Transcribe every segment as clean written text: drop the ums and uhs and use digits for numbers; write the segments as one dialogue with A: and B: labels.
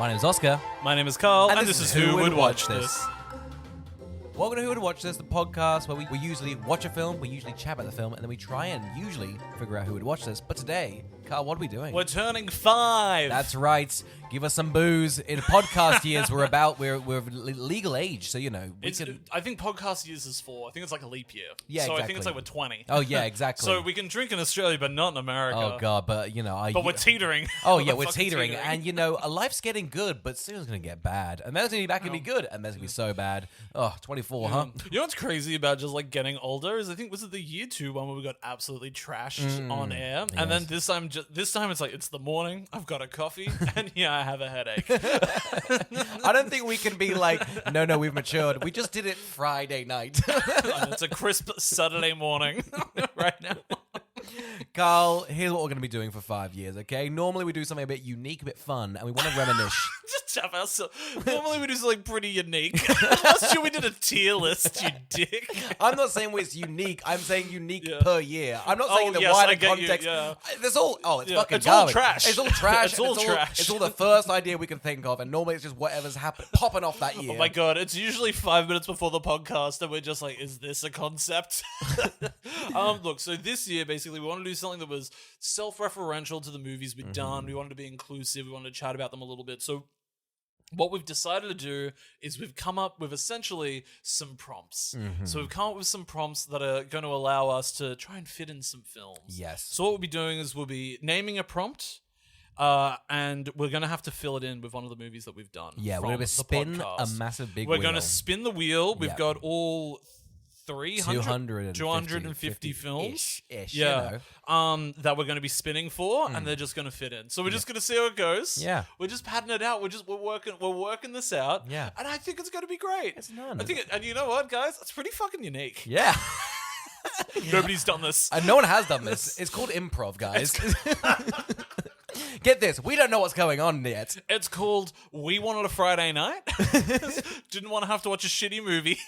A: My name is Oscar.
B: My name is Carl, and this is Who Would Watch This.
A: Welcome to Who Would Watch This, the podcast where we usually watch a film, we usually chat about the film, and then we try and usually figure out who would watch this. But today, Carl, what are we doing?
B: We're turning 5.
A: That's right. Give us some booze. In podcast years, we're legal age, so
B: I think podcast years is 4. I think it's like a leap year.
A: Yeah,
B: so
A: exactly.
B: I think it's like we're 20.
A: Oh yeah, exactly.
B: So we can drink in Australia, but not in America.
A: Oh god, but
B: But we're teetering.
A: Oh yeah, we're teetering, and life's getting good, but soon it's gonna get bad, and then it's gonna be back and be good, and then it's gonna be so bad. Oh, 24, huh?
B: You know what's crazy about just like getting older is I think was it the year 2 one where we got absolutely trashed on air, and then this time it's like it's the morning. I've got a coffee, and I have a headache.
A: I don't think we can be like, no, we've matured. We just did it Friday night.
B: And it's a crisp Saturday morning right now.
A: Carl, here's what we're going to be doing for 5 years, okay? Normally we do something a bit unique, a bit fun, and we want to reminisce.
B: Just tap ourselves. Normally we do something pretty unique. Last year we did a tier list, you dick.
A: I'm not saying it's unique. I'm saying unique per year. I'm not saying in the
B: yes,
A: wider
B: I get
A: context.
B: you, yeah.
A: It's fucking
B: It's all
A: garbage.
B: trash.
A: It's all trash.
B: It's all trash.
A: It's all the first idea we can think of, and normally it's just whatever's popping off that year.
B: Oh my god, it's usually 5 minutes before the podcast and we're just like, is this a concept? Look, so this year basically we want to do something that was self-referential to the movies we've done. We wanted to be inclusive. We wanted to chat about them a little bit. So what we've decided to do is we've come up with essentially some prompts. So we've come up with some prompts that are going to allow us to try and fit in some films.
A: Yes.
B: So what we'll be doing is we'll be naming a prompt, and we're going to have to fill it in with one of the movies that we've done.
A: Yeah, we're going to spin a massive big
B: wheel.
A: wheel.
B: We're going to spin the wheel. We've got all
A: 250
B: films.
A: Ish,
B: that we're going to be spinning for, and they're just going to fit in. So we're just going to see how it goes.
A: Yeah,
B: we're just padding it out. We're working this out.
A: Yeah,
B: and I think it's going to be great.
A: It's none.
B: And you know what, guys? It's pretty fucking unique.
A: Yeah.
B: Nobody's done this.
A: No one has done this. It's called improv, guys. Get this. We don't know what's going on yet.
B: It's called We Wanted a Friday Night. Didn't want to have to watch a shitty movie.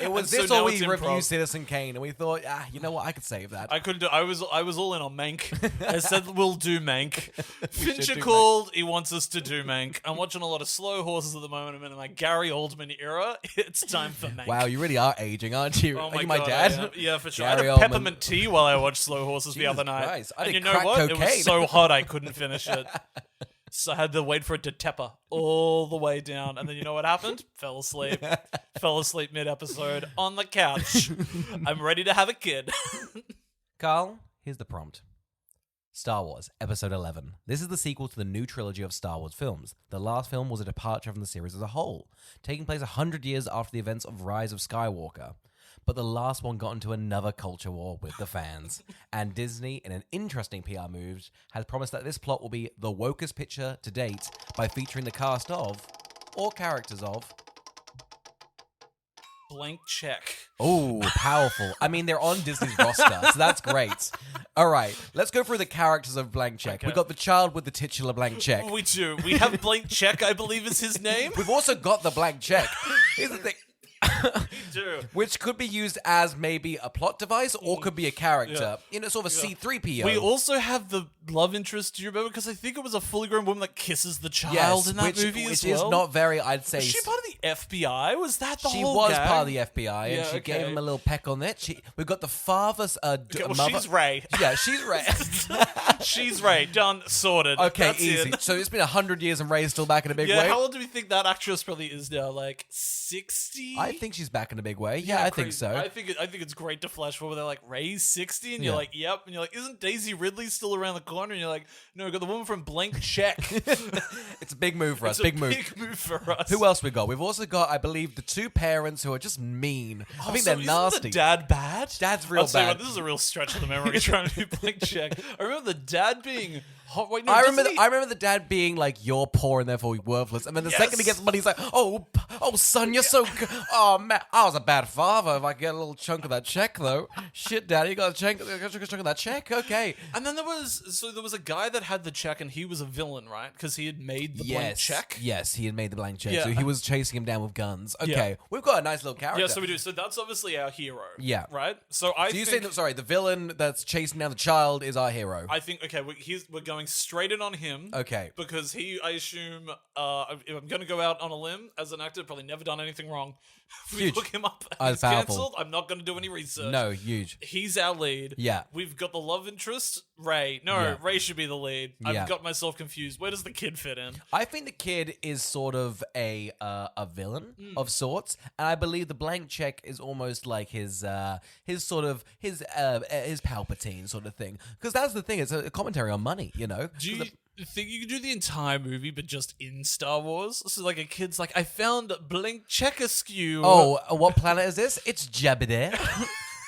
A: It was this or we review Citizen Kane, and we thought, you know what? I could save that.
B: I couldn't do. I was all in on Mank. I said we'll do Mank. Fincher called. He wants us to do Mank. I'm watching a lot of slow horses at the moment. I'm in my Gary Oldman era. It's time for Mank.
A: Wow, you really are aging, aren't you?
B: Oh
A: are you my dad?
B: Yeah, for sure.
A: Gary
B: I had a peppermint tea while I watched Slow Horses the other night.
A: Christ, I
B: and
A: did
B: you know
A: crack
B: what?
A: cocaine.
B: It was so hot I couldn't finish it. So I had to wait for it to tepper all the way down. And then you know what happened? Fell asleep. Fell asleep mid-episode on the couch. I'm ready to have a kid.
A: Carl, here's the prompt. Star Wars, Episode 11. This is the sequel to the new trilogy of Star Wars films. The last film was a departure from the series as a whole, taking place 100 years after the events of Rise of Skywalker. But the last one got into another culture war with the fans. And Disney, in an interesting PR move, has promised that this plot will be the wokest picture to date by featuring the cast of, or characters of,
B: Blank check.
A: Oh, powerful. I mean, they're on Disney's roster, so that's great. All right, let's go through the characters of Blank Check.
B: Okay.
A: We've got the child with the titular blank check.
B: We do. We have Blank Check, I believe is his name.
A: We've also got the blank check. Here's the thing. Which could be used as maybe a plot device or could be a character. Sort of a C-3PO.
B: We also have the love interest, do you remember? Because I think it was a fully grown woman that kisses the child in that movie as well.
A: Which is not very, I'd say...
B: Was she part of the FBI? Was that the
A: she
B: whole
A: was
B: gang?
A: part of the FBI, and she gave him a little peck on it. We've got the father's mother.
B: She's Ray.
A: Yeah, she's Ray.
B: She's Ray. Done. Sorted.
A: Okay,
B: That's
A: easy.
B: It.
A: So it's been 100 years and Ray's still back in a big way?
B: Yeah, how old do we think that actress probably is now? Like 60?
A: I think she's back in a big way. Yeah, I think so.
B: I think it's great to flash forward. They're like, Ray's 60? And you're like, yep. And you're like, isn't Daisy Ridley still around the corner? And you're like, no, we got the woman from Blank Check.
A: It's a big move for us.
B: Big move for us.
A: Who else we got? We've also got, I believe, the two parents who are just mean. I think they're nasty.
B: The dad bad?
A: Dad's real bad.
B: What, this is a real stretch of the memory trying to do Blank Check. I remember the dad being hot. Wait, no,
A: I remember the dad being like, "You're poor and therefore worthless," and then the second he gets money, he's like, "Oh, son, you're so good. Oh man, I was a bad father. If I get a little chunk of that check, though, shit, Daddy, you got a chunk of that check, okay."
B: And then there was a guy that had the check, and he was a villain, right? Because he had made the blank check.
A: Yes, he had made the blank check,
B: Yeah.
A: so he was chasing him down with guns. Okay, we've got a nice little character.
B: Yeah, so we do. So that's obviously our hero.
A: Yeah.
B: Right. So you
A: say that? Sorry, the villain that's chasing down the child is our hero.
B: I think. Okay, we're going straight in on him.
A: Okay.
B: Because I assume, if I'm going to go out on a limb as an actor, probably never done anything wrong. If we
A: Huge.
B: look him up and
A: Oh,
B: he's
A: powerful.
B: cancelled, I'm not going to do any research.
A: No, huge.
B: He's our lead.
A: Yeah.
B: We've got the love interest, Ray. No,
A: Yeah.
B: Ray should be the lead.
A: Yeah.
B: I've got myself confused. Where does the kid fit in?
A: I think the kid is sort of a villain of sorts, and I believe the blank check is almost like his Palpatine sort of thing. Because that's the thing; it's a commentary on money, you know.
B: Do you think you could do the entire movie, but just in Star Wars? So like a kid's like, I found blank check askew.
A: Oh, what planet is this? It's Jebediah.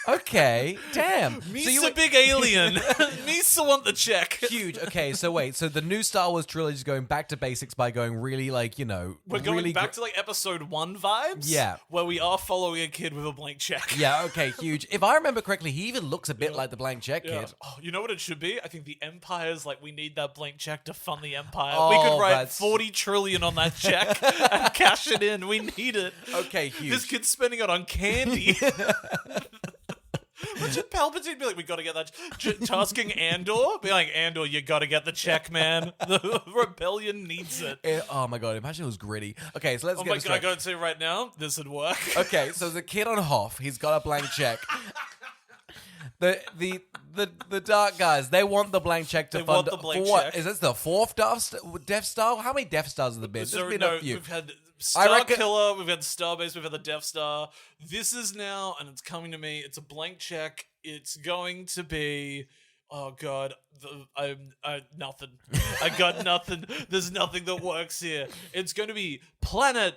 A: Okay, damn.
B: Me's a big alien. Me's the want the check.
A: Huge. Okay, so wait. So the new Star Wars trilogy is going back to basics by going really, like, you know...
B: We're going back to, like, episode 1 vibes?
A: Yeah.
B: Where we are following a kid with a blank check.
A: Yeah, okay, huge. If I remember correctly, he even looks a bit like the blank check kid.
B: Oh, you know what it should be? I think the Empire's like, we need that blank check to fund the Empire.
A: Oh,
B: we could write
A: that's-
B: 40 trillion on that check and cash it in. We need it.
A: Okay, huge.
B: This kid's spending it on candy. Imagine Palpatine be like, we gotta get that. Tasking Andor, be like, Andor, you gotta get the check, man. The rebellion needs it.
A: Oh my god, imagine it was gritty. Okay, so let's
B: Oh
A: get
B: my
A: this
B: god, I
A: straight.
B: gotta say right now, this would work.
A: Okay, so the kid on Hoth, he's got a blank check. The dark guys, they want the blank check to
B: They
A: fund
B: want the blank
A: for what?
B: check.
A: Is this the fourth Death Star? How many Death Stars have there been?
B: So,
A: There's been
B: no,
A: a few.
B: we've had
A: I
B: Star
A: reckon-
B: Killer, we've had Starbase, we've had the Death Star. This is now, and it's coming to me, it's a blank check. It's going to be... Oh god, nothing. I got nothing. There's nothing that works here. It's going to be Planet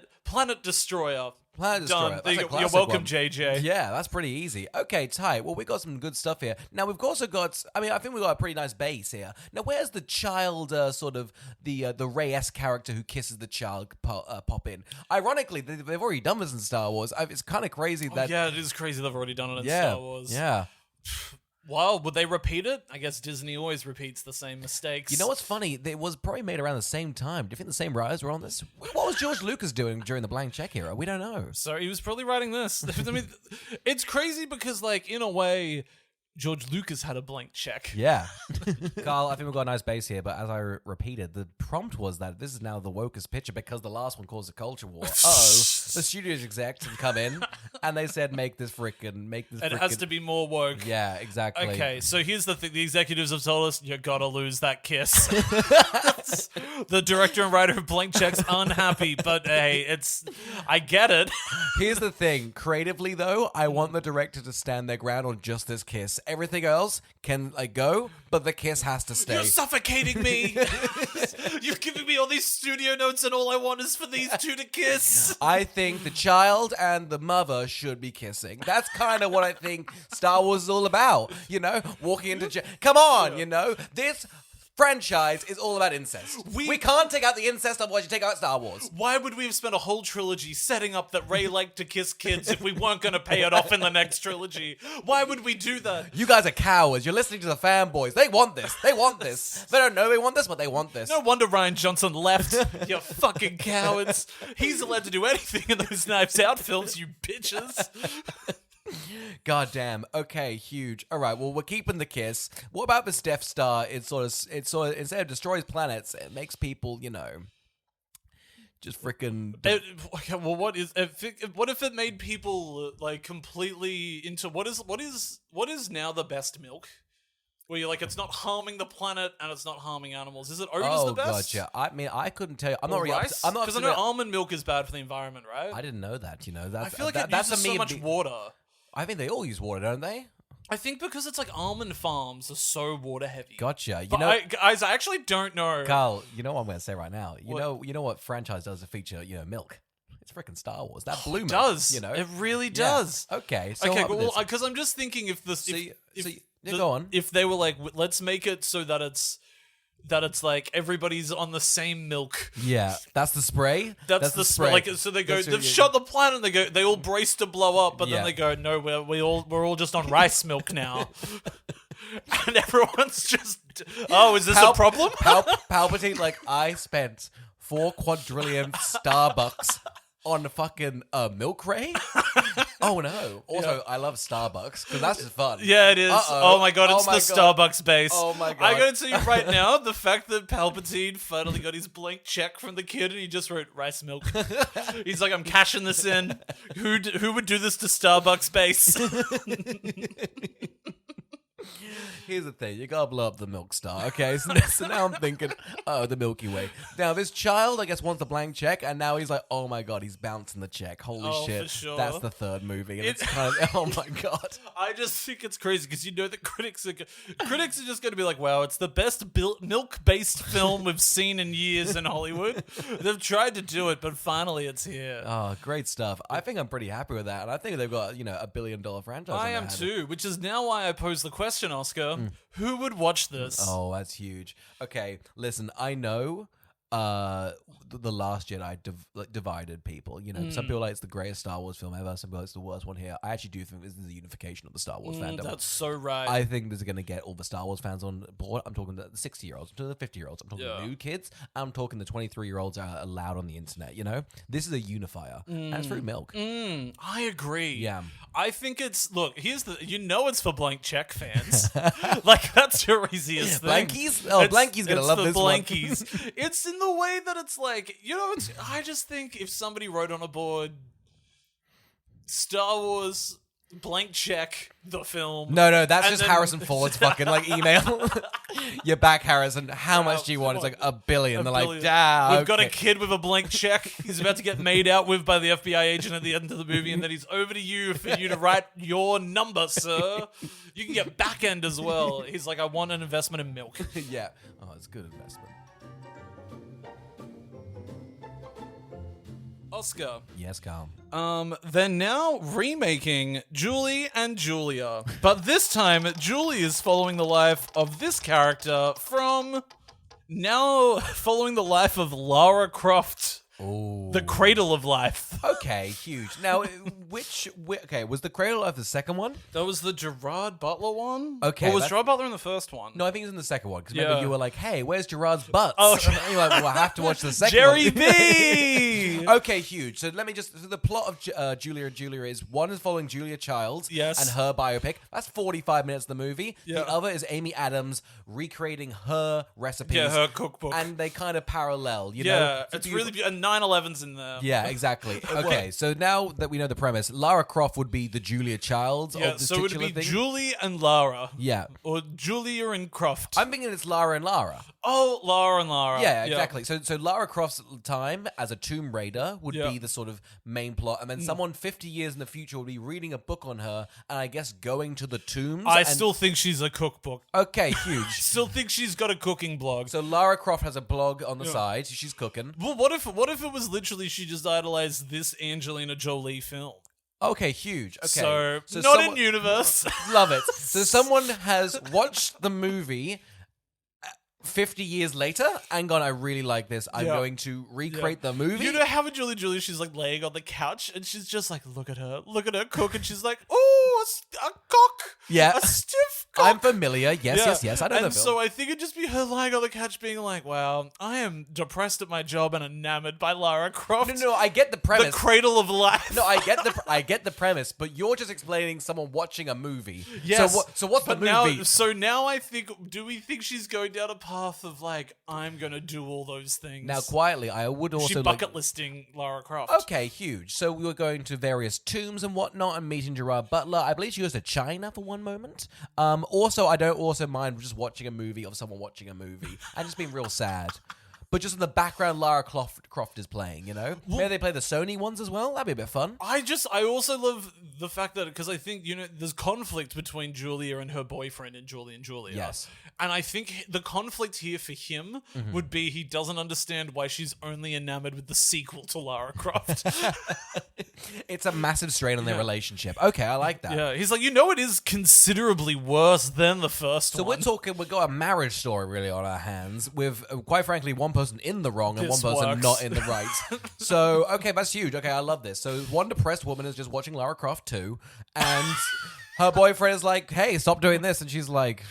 B: Destroyer.
A: Planet Destroyer.
B: Done.
A: That's a
B: You're
A: classic
B: welcome,
A: one.
B: JJ.
A: Yeah, that's pretty easy. Okay, tight. Well, we got some good stuff here. Now, we've also got... I mean, I think we've got a pretty nice base here. Now, where's the child, sort of, the Rey-esque character who kisses the child pop in? Ironically, they've already done this in Star Wars. It's kind of crazy that...
B: Yeah, it is crazy they've already done it in
A: yeah,
B: Star Wars.
A: yeah.
B: Well, would they repeat it? I guess Disney always repeats the same mistakes.
A: You know what's funny? It was probably made around the same time. Do you think the same writers were on this? What was George Lucas doing during the blank check era? We don't know.
B: So he was probably writing this. I mean, it's crazy because, like, in a way, George Lucas had a blank check.
A: Yeah. Carl, I think we've got a nice base here, but as I repeated, the prompt was that this is now the wokest picture because the last one caused a culture war. The studio's execs have come in and they said, make this.
B: It has to be more woke.
A: Yeah, exactly.
B: Okay, so here's the thing. The executives have told us, you gotta lose that kiss. The director and writer of Blank Check's unhappy, but hey, I get it.
A: Here's the thing. Creatively, though, I want the director to stand their ground on just this kiss. Everything else can, like, go, but the kiss has to stay.
B: You're suffocating me. You've given me all these studio notes and all I want is for these two to kiss.
A: I think the child and the mother should be kissing. That's kind of what I think Star Wars is all about. You know, walking into... Come on, you know. This franchise is all about incest. We can't take out the incest, otherwise you take out Star Wars.
B: Why would we have spent a whole trilogy setting up that Rey liked to kiss kids if we weren't going to pay it off in the next trilogy? Why would we do that?
A: You guys are cowards. You're listening to the fanboys. They want this. They want this. They don't know they want this, but they want this.
B: No wonder Rian Johnson left. You fucking cowards. He's allowed to do anything in those Knives Out films, you bitches.
A: God damn. Okay, huge. All right, well, we're keeping the kiss. What about this Death Star? It sort of instead of destroys planets, it makes people, you know, just freaking...
B: Okay, well, what if it made people like completely into what is now the best milk? Where you're like, it's not harming the planet and it's not harming animals. Is it Oda's the best?
A: Gotcha. I mean, I couldn't tell you. I'm
B: Or
A: not really up
B: rice?
A: to, I'm not
B: Because I
A: up
B: know
A: to
B: almond milk is bad for the environment, right?
A: I didn't know that, you know.
B: I
A: That's,
B: feel like
A: that,
B: it uses
A: that's
B: so much water.
A: I think they all use water, don't they?
B: I think because it's like almond farms are so water heavy.
A: Gotcha. You
B: But
A: know,
B: guys, I actually don't know.
A: Carl, you know what I'm going to say right now?
B: What?
A: You know what franchise does feature, you know, milk? It's freaking Star Wars. That blue milk.
B: It does.
A: You know?
B: It really
A: Yeah.
B: does.
A: Okay. So
B: Okay,
A: what
B: well,
A: about this?
B: because I'm just thinking if this,
A: go on.
B: If they were like, let's make it so that it's like everybody's on the same milk.
A: Yeah, that's the spray.
B: That's the spray. Like, so they go,
A: That's
B: they've shot the planet. They all brace to blow up, but
A: Yeah.
B: then they go, no, we're all just on rice milk now, and everyone's just, oh, is this a problem?
A: Palpatine, like, I spent 4 quadrillion Starbucks on fucking Milk Ray. Oh no! Also, I love Starbucks because that's just fun.
B: Yeah, it is.
A: Uh-oh.
B: Oh my god, it's the Starbucks base.
A: Oh my god!
B: I gotta tell you right now, the fact that Palpatine finally got his blank check from the kid and he just wrote rice milk. He's like, I'm cashing this in. Who would do this to Starbucks base?
A: Here's the thing, you gotta blow up the Milk Star, okay? So now I'm thinking, oh, the Milky Way. Now, this child, I guess, wants a blank check, and now he's like, oh my god, he's bouncing the check. Holy shit.
B: For sure.
A: That's the third movie, and it's kind of, oh my god.
B: I just think it's crazy because you know that critics are just going to be like, wow, it's the best milk-based film we've seen in years in Hollywood. They've tried to do it, but finally it's here.
A: Oh, great stuff. I think I'm pretty happy with that, and I think they've got, $1 billion franchise.
B: I am too, which is now why I pose the question, Oscar. Who would watch this?
A: Oh, that's huge. Okay, listen, I know the Last Jedi divided people. Some people like it's the greatest Star Wars film ever. Some people like it's the worst one here. I actually do think this is a unification of the Star Wars fandom.
B: That's so right.
A: I think this is going to get all the Star Wars fans on board. I'm talking the 60-year-olds, I'm talking the 50-year-olds, I'm talking the new kids. I'm talking the 23-year-olds are allowed on the internet. This is a unifier. And it's through milk.
B: I agree.
A: Yeah.
B: I think it's here's it's for blank check fans. Like that's your easiest thing.
A: Blankies? Oh, Blanky's gonna love this
B: blankies. It's in the way that it's like, I just think if somebody wrote on a board Star Wars blank check the film.
A: No, that's just Harrison Ford's fucking email. You're back, Harrison. How much do you want? It's like $1 billion. They're like,
B: We've got a kid with a blank check. He's about to get made out with by the FBI agent at the end of the movie, and then he's over to you for you to write your number, sir. You can get back end as well. He's like, I want an investment in milk.
A: Yeah. Oh, it's a good investment.
B: Oscar.
A: Yes, Carl.
B: They're now remaking Julie and Julia. But this time, Julie is following the life of this character from following the life of Lara Croft.
A: Oh.
B: The Cradle of Life.
A: Okay, huge. Now, was the Cradle of the second one?
B: That was the Gerard Butler one?
A: Okay.
B: Or was Gerard Butler in the first one?
A: No, I think it was in the second one. Because remember, you were like, hey, where's Gerard's butts?
B: Oh,
A: and you're like, well, I have to watch the second
B: Jerry
A: one.
B: B!
A: Okay, huge. So let me so the plot of Julia and Julia is one is following Julia Childs and her biopic. That's 45 minutes of the movie. Yeah. The other is Amy Adams recreating her recipes.
B: Yeah, her cookbook.
A: And they kind of parallel, know?
B: Yeah, it's really beautiful. And 9/11's in there.
A: Yeah, exactly. Okay, so now that we know the premise, Lara Croft would be the Julia Childs of this
B: so it would be
A: thing.
B: Julie and Lara.
A: Yeah.
B: Or Julia and Croft.
A: I'm thinking it's Lara and Lara.
B: Oh, Lara and Lara.
A: Yeah, exactly. So Lara Croft's time as a Tomb Raider would be the sort of main plot, and then someone 50 years in the future would be reading a book on her, and I guess going to the tombs.
B: I still think she's a cookbook.
A: Okay, huge.
B: Still think she's got a cooking blog.
A: So Lara Croft has a blog on the side. She's cooking.
B: Well, what if it was literally she just idolized this Angelina Jolie film?
A: Okay, huge. Okay.
B: So not in universe.
A: Love it. So someone has watched the movie 50 years later and gone, I really like this. I'm going to recreate the movie.
B: You know how in Julie she's like laying on the couch and she's just like, look at her cook, and she's like, oh, a cock.
A: Yeah.
B: A stiff cock.
A: I'm familiar. Yes. I know the film.
B: So I think it'd just be her lying on the couch being like, wow, I am depressed at my job and enamored by Lara Croft.
A: No, I get the premise.
B: The Cradle of Life.
A: No, I get the premise, but you're just explaining someone watching a movie.
B: Yes.
A: So what's the movie?
B: Now I think, do we think she's going down a path of like, I'm gonna do all those things?
A: Now, quietly, I would also
B: She's bucket listing Lara Croft.
A: Okay, huge. So we were going to various tombs and whatnot and meeting Gerard Butler. I believe she goes to China for one moment. Also, I don't also mind just watching a movie of someone watching a movie and just being real sad. But just in the background, Lara Croft is playing, Maybe they play the Sony ones as well. That'd be a bit fun.
B: I also love the fact that, because I think, there's conflict between Julia and her boyfriend in Julie and Julia.
A: Yes.
B: And I think the conflict here for him would be he doesn't understand why she's only enamored with the sequel to Lara Croft.
A: It's a massive strain on their relationship. Okay, I like that.
B: Yeah, he's like, it is considerably worse than the first one.
A: So we've got a marriage story really on our hands with, quite frankly, one person in the wrong and one person not in the right. So, okay, that's huge. Okay, I love this. So one depressed woman is just watching Lara Croft 2, and her boyfriend is like, hey, stop doing this. And she's like,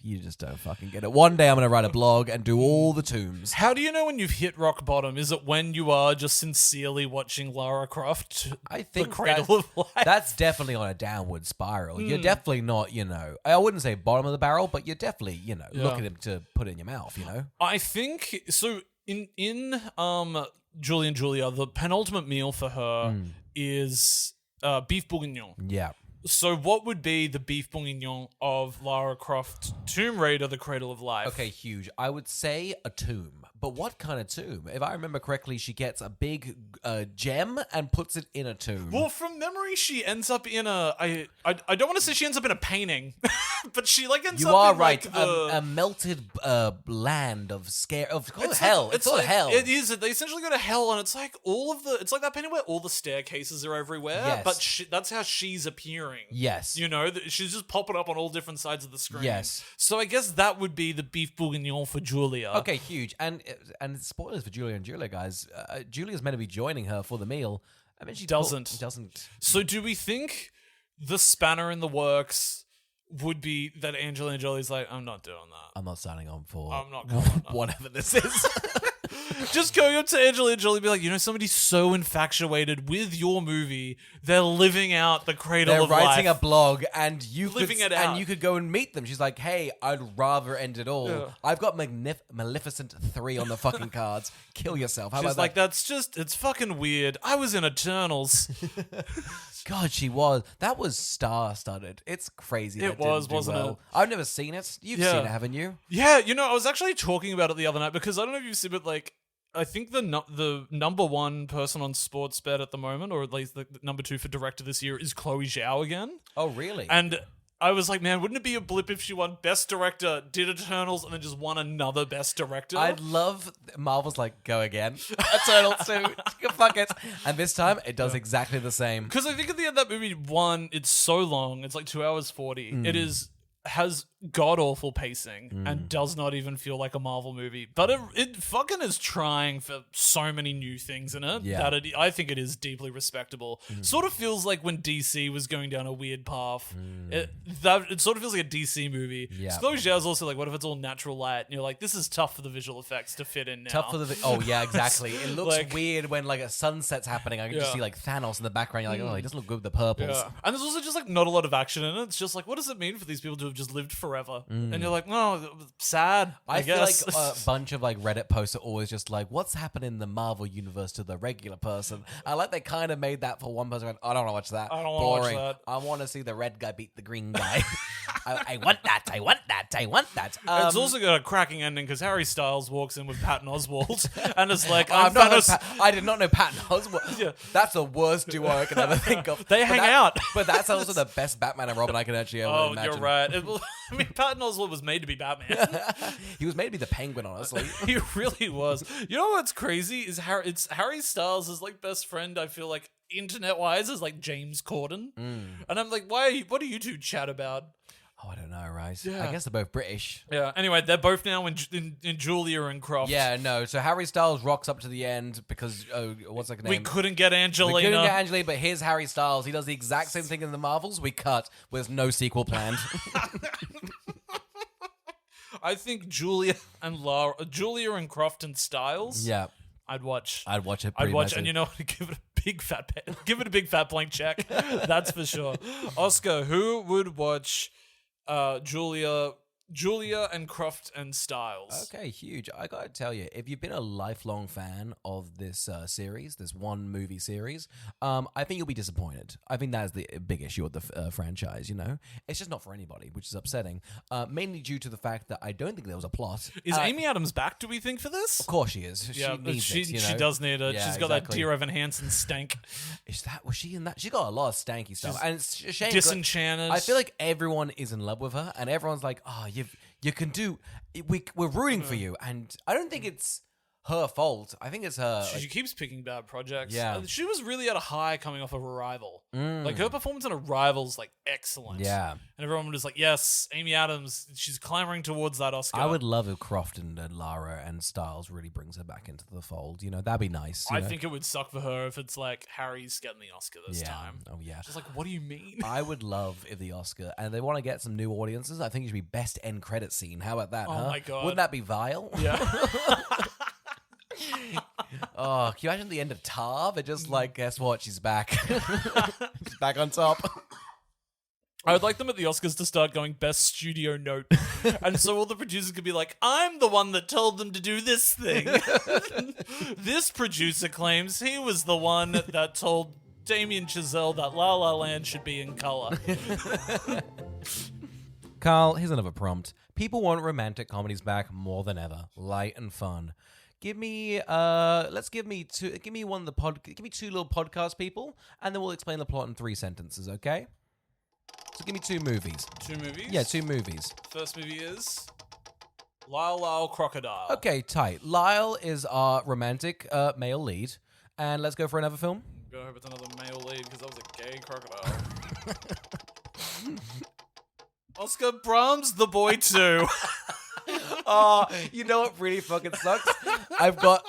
A: You just don't fucking get it. One day I'm going to write a blog and do all the tombs.
B: How do you know when you've hit rock bottom? Is it when you are just sincerely watching Lara Croft,
A: I think
B: the Cradle of Life?
A: That's definitely on a downward spiral. You're definitely not, I wouldn't say bottom of the barrel, but you're definitely, looking to put it in your mouth,
B: I think so. In Julie and Julia, the penultimate meal for her is beef bourguignon.
A: Yeah.
B: So what would be the beef bourguignon of Lara Croft Tomb Raider, The Cradle of Life?
A: Okay, huge. I would say a tomb. But what kind of tomb? If I remember correctly, she gets a big gem and puts it in a tomb.
B: Well, from memory, she ends up in a... I don't want to say she ends up in a painting, but she ends up in... You are right.
A: A melted land of scare... hell. It's all hell.
B: It is. They essentially go to hell, and it's like it's like that painting where all the staircases are everywhere,
A: yes.
B: but that's how she's appearing.
A: Yes.
B: She's just popping up on all different sides of the screen.
A: Yes.
B: So I guess that would be the beef bourguignon for Julia.
A: Okay, huge. And spoilers for Julia and Julia, guys. Julia's meant to be joining her for the meal. I mean, she
B: doesn't.
A: Doesn't.
B: So do we think the spanner in the works would be that Angelina Jolie's like, I'm not doing that.
A: I'm not signing on for
B: I'm not going on
A: whatever this is.
B: Just going up to Angelina Jolie and be like, somebody's so infatuated with your movie, they're living out the Cradle of Life.
A: They're writing a blog, and you
B: could
A: go and meet them. She's like, hey, I'd rather end it all.
B: Yeah.
A: I've got Maleficent 3 on the fucking cards. Kill yourself. How
B: She's
A: about
B: like,
A: that?
B: it's fucking weird. I was in Eternals.
A: God, she was. That was star-studded. It's crazy.
B: It was, wasn't it?
A: I've never seen it. You've seen it, haven't you?
B: Yeah, I was actually talking about it the other night because I don't know if you've seen it, I think the number one person on Sportsbet at the moment, or at least the number 2 for director this year, is Chloe Zhao again.
A: Oh, really?
B: And I was like, man, wouldn't it be a blip if she won Best Director, did Eternals, and then just won another Best Director?
A: I'd love Marvel's like, go again. Eternals 2. Fuck it. And this time, it does exactly the same.
B: Because I think at the end of that movie, one, it's so long. It's like 2 hours 40. It has god-awful pacing and does not even feel like a Marvel movie. But it fucking is trying for so many new things in it that I think it is deeply respectable. Sort of feels like when DC was going down a weird path. It sort of feels like a DC movie.
A: Yeah.
B: Chloe Zhao's also like, what if it's all natural light? And you're like, this is tough for the visual effects to fit in now.
A: Tough for oh, yeah, exactly. It looks weird when a sunset's happening. I can just see Thanos in the background. You're like, oh, he doesn't look good with the purples.
B: Yeah. And there's also just not a lot of action in it. It's just what does it mean for these people to have just lived forever? And you're like, no, sad. I guess.
A: Feel like a bunch of Reddit posts are always just what's happening in the Marvel universe to the regular person? I like they kind of made that for one person. I don't want to watch that.
B: I don't want to watch that.
A: I want to see the red guy beat the green guy. I want that. I want that. I want that.
B: It's also got a cracking ending because Harry Styles walks in with Patton Oswalt and it's like,
A: I did not know Patton Oswalt.
B: Yeah.
A: That's the worst duo I can ever think of.
B: They hang out.
A: But that's also the best Batman and Robin I can actually ever imagine.
B: Oh, you're right. I mean, Patton Oswalt was made to be Batman.
A: He was made to be the Penguin, honestly.
B: He really was. You know what's crazy is Harry Styles' best friend, I feel like, internet-wise, is James Corden. And I'm like, what do you two chat about?
A: Oh, I don't know, right?
B: Yeah.
A: I guess they're both British.
B: Yeah. Anyway, they're both now in Julia and Croft.
A: Yeah, no. So Harry Styles rocks up to the end because, what's her name?
B: We couldn't get Angelina.
A: We couldn't get Angelina, but here's Harry Styles. He does the exact same thing in the Marvels. We cut with no sequel planned.
B: I think Julia and Croft and Styles.
A: Yeah.
B: I'd watch
A: it.
B: I'd watch, and give it a big fat blank check. That's for sure. Oscar, who would watch Julia and Croft and Styles?
A: Okay, huge. I gotta tell you, if you've been a lifelong fan of this series, this one movie series, I think you'll be disappointed. I think that's the big issue with the franchise, It's just not for anybody, which is upsetting. Mainly due to the fact that I don't think there was a plot.
B: Is Amy Adams back, do we think, for this?
A: Of course she is.
B: Yeah,
A: she needs it,
B: she does need it.
A: Yeah,
B: she's got that Dear Evan Hansen stank.
A: Was she in that? She got a lot of stanky stuff. And it's a shame.
B: Disenchanted.
A: I feel like everyone is in love with her, and everyone's like, oh, you can do... We're rooting for you. And I don't think it's her fault. I think it's her.
B: She keeps picking bad projects.
A: Yeah.
B: She was really at a high coming off of Arrival.
A: Mm.
B: Like, her performance in Arrival's, like, excellent.
A: Yeah.
B: And everyone was like, yes, Amy Adams, she's clamoring towards that Oscar.
A: I would love if Croft and Lara and Styles really brings her back into the fold. You know, that'd be nice.
B: I think it would suck for her if it's like Harry's getting the Oscar this time.
A: Oh, yeah.
B: Just like, what do you mean?
A: I would love if the Oscar, and they want to get some new audiences, I think it should be best end credit scene. How about that,
B: Oh my God.
A: Wouldn't that be vile?
B: Yeah.
A: Oh, can you imagine the end of Tar? They're just like, guess what? She's back. She's back on top.
B: I would like them at the Oscars to start going best studio note. And so all the producers could be like, I'm the one that told them to do this thing. This producer claims he was the one that told Damien Chazelle that La La Land should be in color.
A: Carl, here's another prompt. People want romantic comedies back more than ever. Light and fun. Give me two little podcast people, and then we'll explain the plot in 3 sentences, okay? So give me 2 movies.
B: 2 movies?
A: Yeah, 2 movies.
B: First movie is Lyle Lyle Crocodile.
A: Okay, tight. Lyle is our romantic male lead, and let's go for another film.
B: I'm gonna hope it's another male lead because that was a gay crocodile. Oscar Brahms, The Boy 2.
A: Oh, you know what really fucking sucks? I've got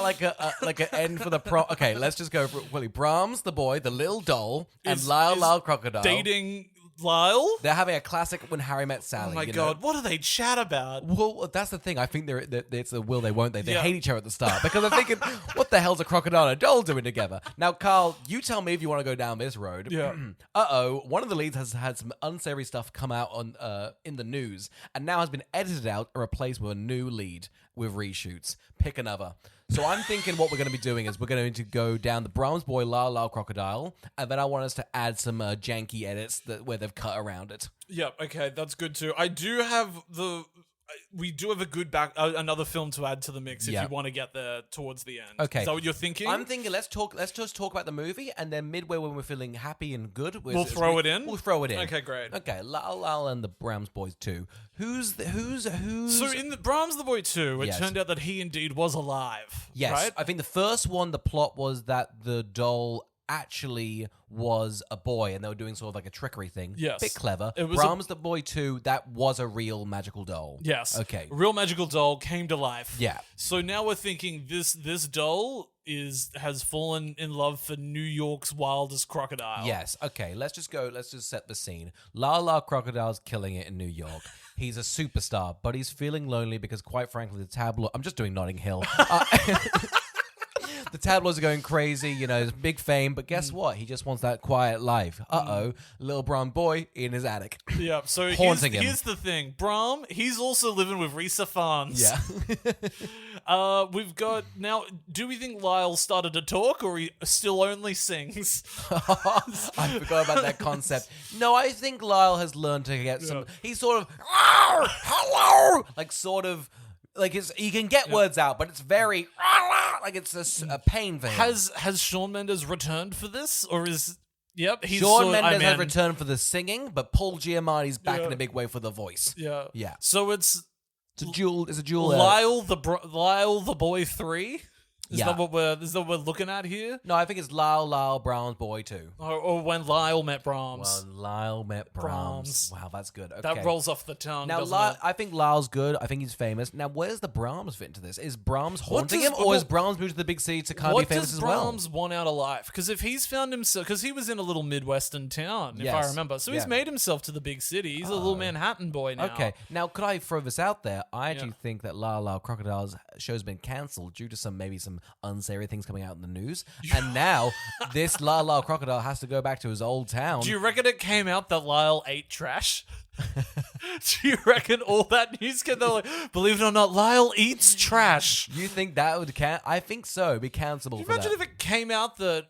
A: like an end for the Okay, let's just go for Willie Brahms, the boy, the little doll, and Lyle Crocodile
B: Dating Lyle?
A: They're having a classic When Harry Met Sally.
B: Oh my God, what do they chat about?
A: Well, that's the thing. I think it's a will they, won't they. They
B: Yeah.
A: hate each other at the start because I'm thinking, what the hell's a crocodile and a doll doing together? Now, Carl, you tell me if you want to go down this road.
B: Yeah.
A: One of the leads has had some unsavory stuff come out on in the news and now has been edited out and replaced with a new lead with reshoots. Pick another. So I'm thinking what we're going to be doing is we're going to go down the Brahms Boy Lyle Crocodile, and then I want us to add some janky edits where they've cut around it.
B: Yeah, okay, that's good too. We do have a good another film to add to the mix if you want to get there towards the end.
A: Okay.
B: Is that what you're thinking?
A: I'm thinking let's just talk about the movie, and then midway when we're feeling happy and good,
B: We'll throw it in?
A: We'll throw it in.
B: Okay, great.
A: Okay, Lyle and the Brahms Boys 2. Who's?
B: So in the Brahms the Boy 2, it
A: Yes.
B: turned out that he indeed was alive.
A: Yes,
B: Right?
A: I think the first one, the plot was that the doll actually was a boy and they were doing sort of like a trickery thing.
B: Yes.
A: Bit clever.
B: It was
A: Brahms the Boy 2, that was a real magical doll.
B: Yes.
A: Okay.
B: A real magical doll came to life.
A: Yeah.
B: So now we're thinking this doll has fallen in love for New York's wildest crocodile.
A: Yes. Okay, let's just set the scene. Lala Crocodile's killing it in New York. He's a superstar, but he's feeling lonely because, quite frankly, the tabloid... I'm just doing Notting Hill. The tabloids are going crazy, there's big fame, but guess what? He just wants that quiet life. Little brown boy in his attic.
B: Yeah, so
A: Haunting him.
B: here's the thing. Brahm, he's also living with Risa Farnes.
A: Yeah.
B: We've got... Now, do we think Lyle started to talk or he still only sings?
A: I forgot about that concept. No, I think Lyle has learned to get some... He's sort of... Hello! Like, sort of... Like, he can get words out, but it's very... Like, it's a pain for him.
B: Has Shawn Mendes returned for this? Or is... Yep, he's...
A: Shawn Mendes has returned for the singing, but Paul Giamatti's back in a big way for the voice.
B: Yeah.
A: Yeah.
B: So it's
A: a dual...
B: Lyle the Boy 3? Is
A: Yeah.
B: that what we're looking at here?
A: No, I think it's Lyle Brown's Boy too.
B: Or when Lyle met Brahms.
A: Well, Lyle met Brahms. Wow, that's good. Okay.
B: That rolls off the tongue,
A: Now,
B: doesn't it?
A: I think Lyle's good. I think he's famous. Now, where's the Brahms fit into this? Is Brahms haunting
B: does-
A: him, or is Brahms moved to the big city to kind of be
B: What
A: famous
B: does
A: as well?
B: Brahms want out of life? Because if he's found himself... Because he was in a little Midwestern town, if I
A: Yes.
B: remember. So
A: Yeah.
B: he's made himself to the big city. He's a little Manhattan boy now.
A: Okay, now could I throw this out there? I actually think that Lyle Crocodile's show's been cancelled due to some unsavory things coming out in the news, and now this Lyle Crocodile has to go back to his old town.
B: Do you reckon it came out that Lyle ate trash? Do you reckon all that news came out like, believe it or not, Lyle eats trash?
A: You think that would I think so. It'd be cancelable for
B: Imagine
A: that.
B: if it came out that...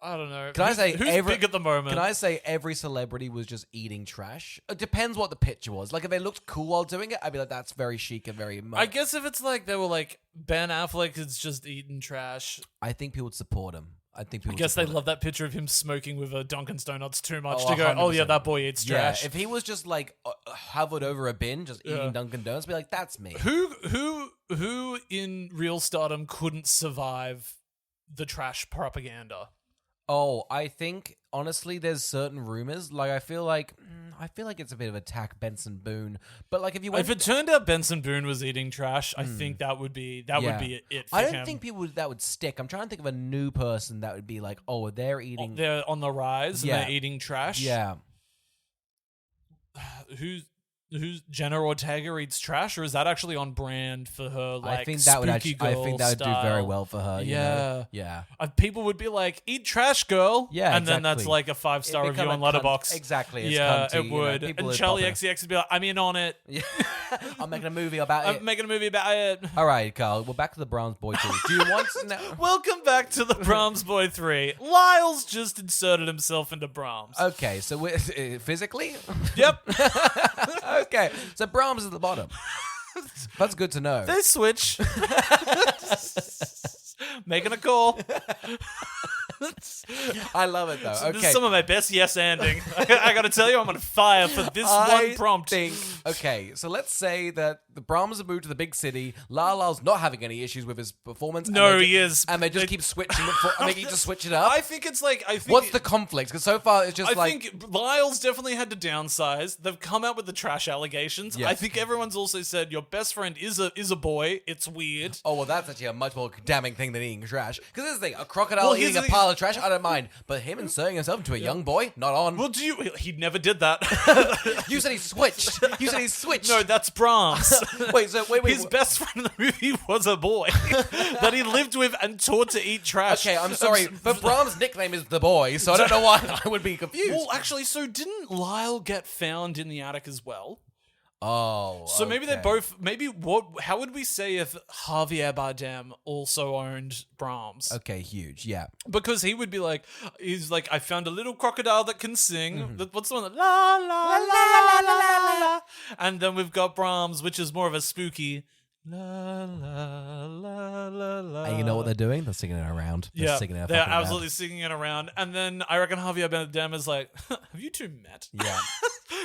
B: I don't know.
A: Can I say
B: who's big at the moment?
A: Can I say every celebrity was just eating trash? It depends what the picture was. Like if they looked cool while doing it, I'd be like, that's very chic and very.
B: I guess if it's like they were like Ben Affleck is just eating trash.
A: I think people would support him. I think people
B: I guess they
A: support it.
B: love that picture of him smoking with a Dunkin' Donuts too much
A: Oh,
B: to go, oh yeah,
A: 100%.
B: that boy eats trash.
A: Yeah, if he was just like hovered over a bin, just eating Dunkin' Donuts, be like, that's me.
B: Who in real stardom couldn't survive the trash propaganda?
A: Oh, I think honestly, there's certain rumors. Like, I feel like it's a bit of attack Benson Boone. But like,
B: If it turned out Benson Boone was eating trash, I think that would be it for
A: I
B: him.
A: don't think that would stick. I'm trying to think of a new person that would be like, oh, they're eating.
B: They're on the rise and they're eating trash.
A: Yeah.
B: Who's Jenna Ortega eats trash, or is that actually on brand for her? Like,
A: I think that would
B: spooky girl
A: I think that would do very
B: style?
A: well for her. You
B: Yeah.
A: know? Yeah.
B: People would be like, "Eat trash, girl."
A: Yeah,
B: and then that's
A: exactly.
B: like a 5-star
A: It'd
B: review
A: become
B: on
A: a cunt-
B: Letterboxd.
A: Exactly. It's
B: Yeah,
A: cunty,
B: it
A: you know,
B: would.
A: people
B: And
A: would
B: Charlie
A: pop it.
B: XCX would be like, "I'm in on it.
A: Yeah. I'm making a movie about
B: I'm
A: it.
B: making a movie about it."
A: All right, Carl. Well, back to the Brahms Boy 2. Do you want to know?
B: Welcome back to the Brahms Boy 3. Lyle's just inserted himself into Brahms.
A: Okay, so we're physically?
B: Yep.
A: Okay, so Brahms is at the bottom. That's good to know.
B: They switch. Making a call.
A: I love it, though.
B: This
A: Okay.
B: is some of my best yes-anding. I gotta tell you, I'm on fire for this one prompt.
A: Okay, so let's say that the Brahms have moved to the big city. Lal's not having any issues with his performance.
B: No,
A: and they
B: he is.
A: And they just keep switching it. And they keep just switch it up.
B: I think it's like...
A: What's the conflict? Because so far it's just
B: I think Lyle's definitely had to downsize. They've come out with the trash allegations.
A: Yes.
B: I think everyone's also said your best friend is a boy. It's weird.
A: Oh, well, that's actually a much more damning thing than eating trash. Because this is the thing, a crocodile
B: here's
A: eating a
B: the thing-
A: pile of trash, I don't mind. But him inserting himself into a young boy, not on.
B: Well, he never did that.
A: You said he switched. You said he switched.
B: No, that's Brahms.
A: Wait, wait.
B: His best friend in the movie was a boy that he lived with and taught to eat trash.
A: Okay, I'm sorry, but Brahms' nickname is the boy, so I don't know why I would be confused.
B: Well, actually, so didn't Lyle get found in the attic as well?
A: Oh,
B: So maybe they're
A: okay.
B: both. Maybe how would we say if Javier Bardem also owned Brahms?
A: Okay, huge, yeah.
B: Because he's like, I found a little crocodile that can sing. What's the one? La la la la la la. And then we've got Brahms, which is more of a spooky. La la la la la.
A: And you know what they're doing? They're singing it around. They're singing it
B: they're
A: fucking
B: absolutely singing it around. And then I reckon Javier Bardem is like, have you two met?
A: Yeah.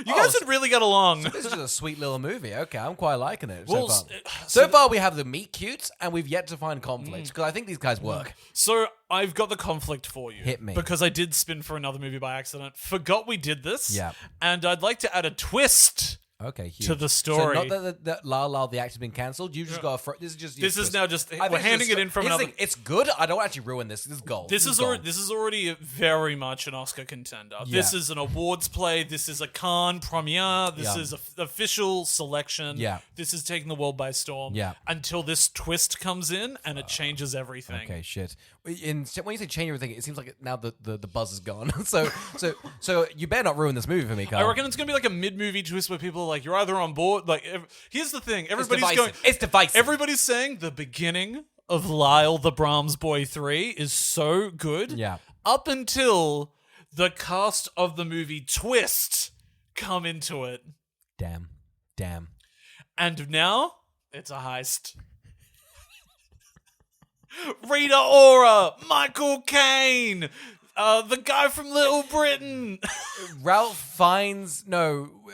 B: You guys would really get along.
A: This is just a sweet little movie. Okay, I'm quite liking it
B: Well,
A: so far.
B: so
A: So far, we have the meet cutes, and we've yet to find conflict, because I think these guys work.
B: So I've got the conflict for you.
A: Hit me.
B: Because I did spin for another movie by accident. Forgot we did this.
A: Yeah.
B: And I'd like to add a twist
A: Okay, huge.
B: to the story.
A: So not that La the act's been cancelled. You just got a this is just
B: This is now just
A: I think
B: we're
A: it's
B: handing
A: just-
B: it in from
A: here's the
B: another.
A: thing, it's good. I don't actually ruin this. This is gold.
B: This is
A: gold.
B: already very much an Oscar contender.
A: Yeah.
B: This is an awards play. This is a Cannes premiere. This
A: Yeah.
B: is an official selection.
A: Yeah.
B: This is taking the world by storm.
A: Yeah.
B: Until this twist comes in and it changes everything.
A: Okay, shit. When you say change everything, it seems like now the buzz is gone. so you better not ruin this movie for me, Carl.
B: I reckon it's gonna be like a mid-movie twist where people are like, you're either on board. Like, here's the thing: everybody's
A: divisive.
B: going.
A: It's divisive.
B: Everybody's saying the beginning of Lyle the Brahms Boy 3 is so good.
A: Yeah.
B: Up until the cast of the movie Twist come into it,
A: Damn.
B: and now it's a heist. Rita Ora, Michael Caine, the guy from Little Britain.
A: Ralph Fiennes'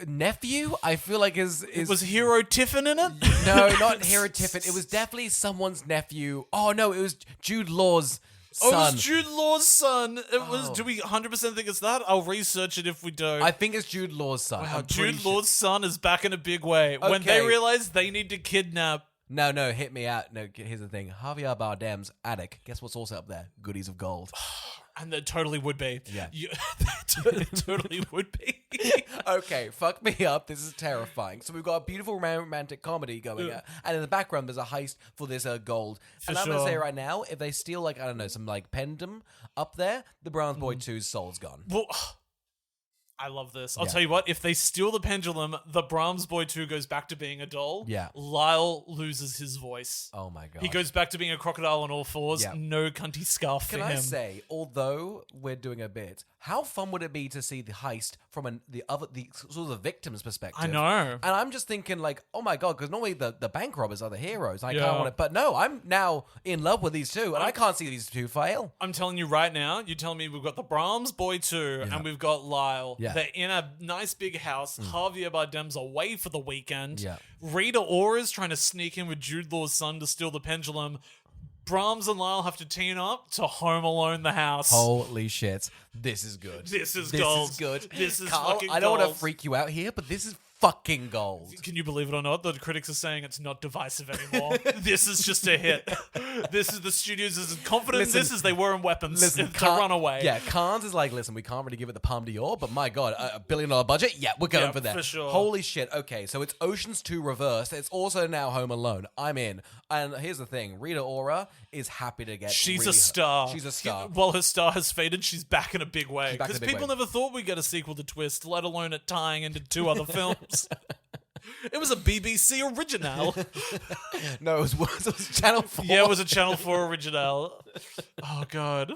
A: nephew. I feel like is
B: Was Hero Tiffin in it?
A: no, not Hero Tiffin. It was definitely someone's nephew. Oh no, it was Jude Law's son.
B: Oh, it was Jude Law's son. It was. Do we 100% think it's that? I'll research it if we don't.
A: I think it's Jude Law's son.
B: Wow,
A: I'm pretty
B: Jude
A: sure.
B: Law's son is back in a big way. When they
A: Okay.
B: realize they need to kidnap.
A: No, hit me out. No, here's the thing. Javier Bardem's attic. Guess what's also up there? Goodies of gold.
B: And there totally would be.
A: Yeah.
B: There totally would be.
A: Okay, fuck me up. This is terrifying. So we've got a beautiful romantic comedy going on, and in the background there's a heist for this gold. And I'm gonna
B: sure.
A: say right now, if they steal like I don't know some like pendulum up there, the Brahms Boy 2's soul's gone.
B: Well, I love this. I'll
A: Yeah.
B: tell you what, if they steal the pendulum, the Brahms boy 2 goes back to being a doll.
A: Yeah.
B: Lyle loses his voice.
A: Oh my god.
B: He goes back to being a crocodile on all fours.
A: Yeah.
B: No cunty scarf
A: Can
B: for
A: I
B: him.
A: say, although we're doing a bit, how fun would it be to see the heist from the sort of the victim's perspective?
B: I know.
A: And I'm just thinking, like, oh my god, because normally the bank robbers are the heroes. I
B: Yeah.
A: can't want it, but no, I'm now in love with these two, and I can't see these two fail.
B: I'm telling you right now, you're telling me we've got the Brahms boy 2 and we've got Lyle.
A: Yeah.
B: They're in a nice big house. Javier Bardem's away for the weekend.
A: Yeah.
B: Rita Ora's trying to sneak in with Jude Law's son to steal the pendulum. Brahms and Lyle have to team up to Home Alone the house.
A: Holy shit, this is good.
B: This is
A: This
B: gold.
A: is good.
B: This is
A: Carl,
B: fucking
A: I don't want
B: gold.
A: to freak you out here, but this is fucking gold.
B: Can you believe it or not? The critics are saying it's not divisive anymore. This is just a hit. This is the studios as confident in this as they were in Weapons.
A: Listen,
B: to run away.
A: Yeah, Cannes is like, listen, we can't really give it the Palme d'Or, but my god, $1 billion budget? Yeah, we're going
B: Yeah,
A: for that.
B: for sure.
A: Holy shit. Okay, so it's Ocean's 2 reversed. It's also now Home Alone. I'm in. And here's the thing, Rita Ora is happy to get
B: She's a star.
A: She's a star.
B: While her star has faded, she's back in a big way.
A: She's back in
B: Because
A: a big
B: people
A: way.
B: never thought we'd get a sequel to Twist, let alone it tying into 2 other films. It was a BBC original.
A: No, it was Channel 4.
B: Yeah, it was a Channel 4 original. Oh, God.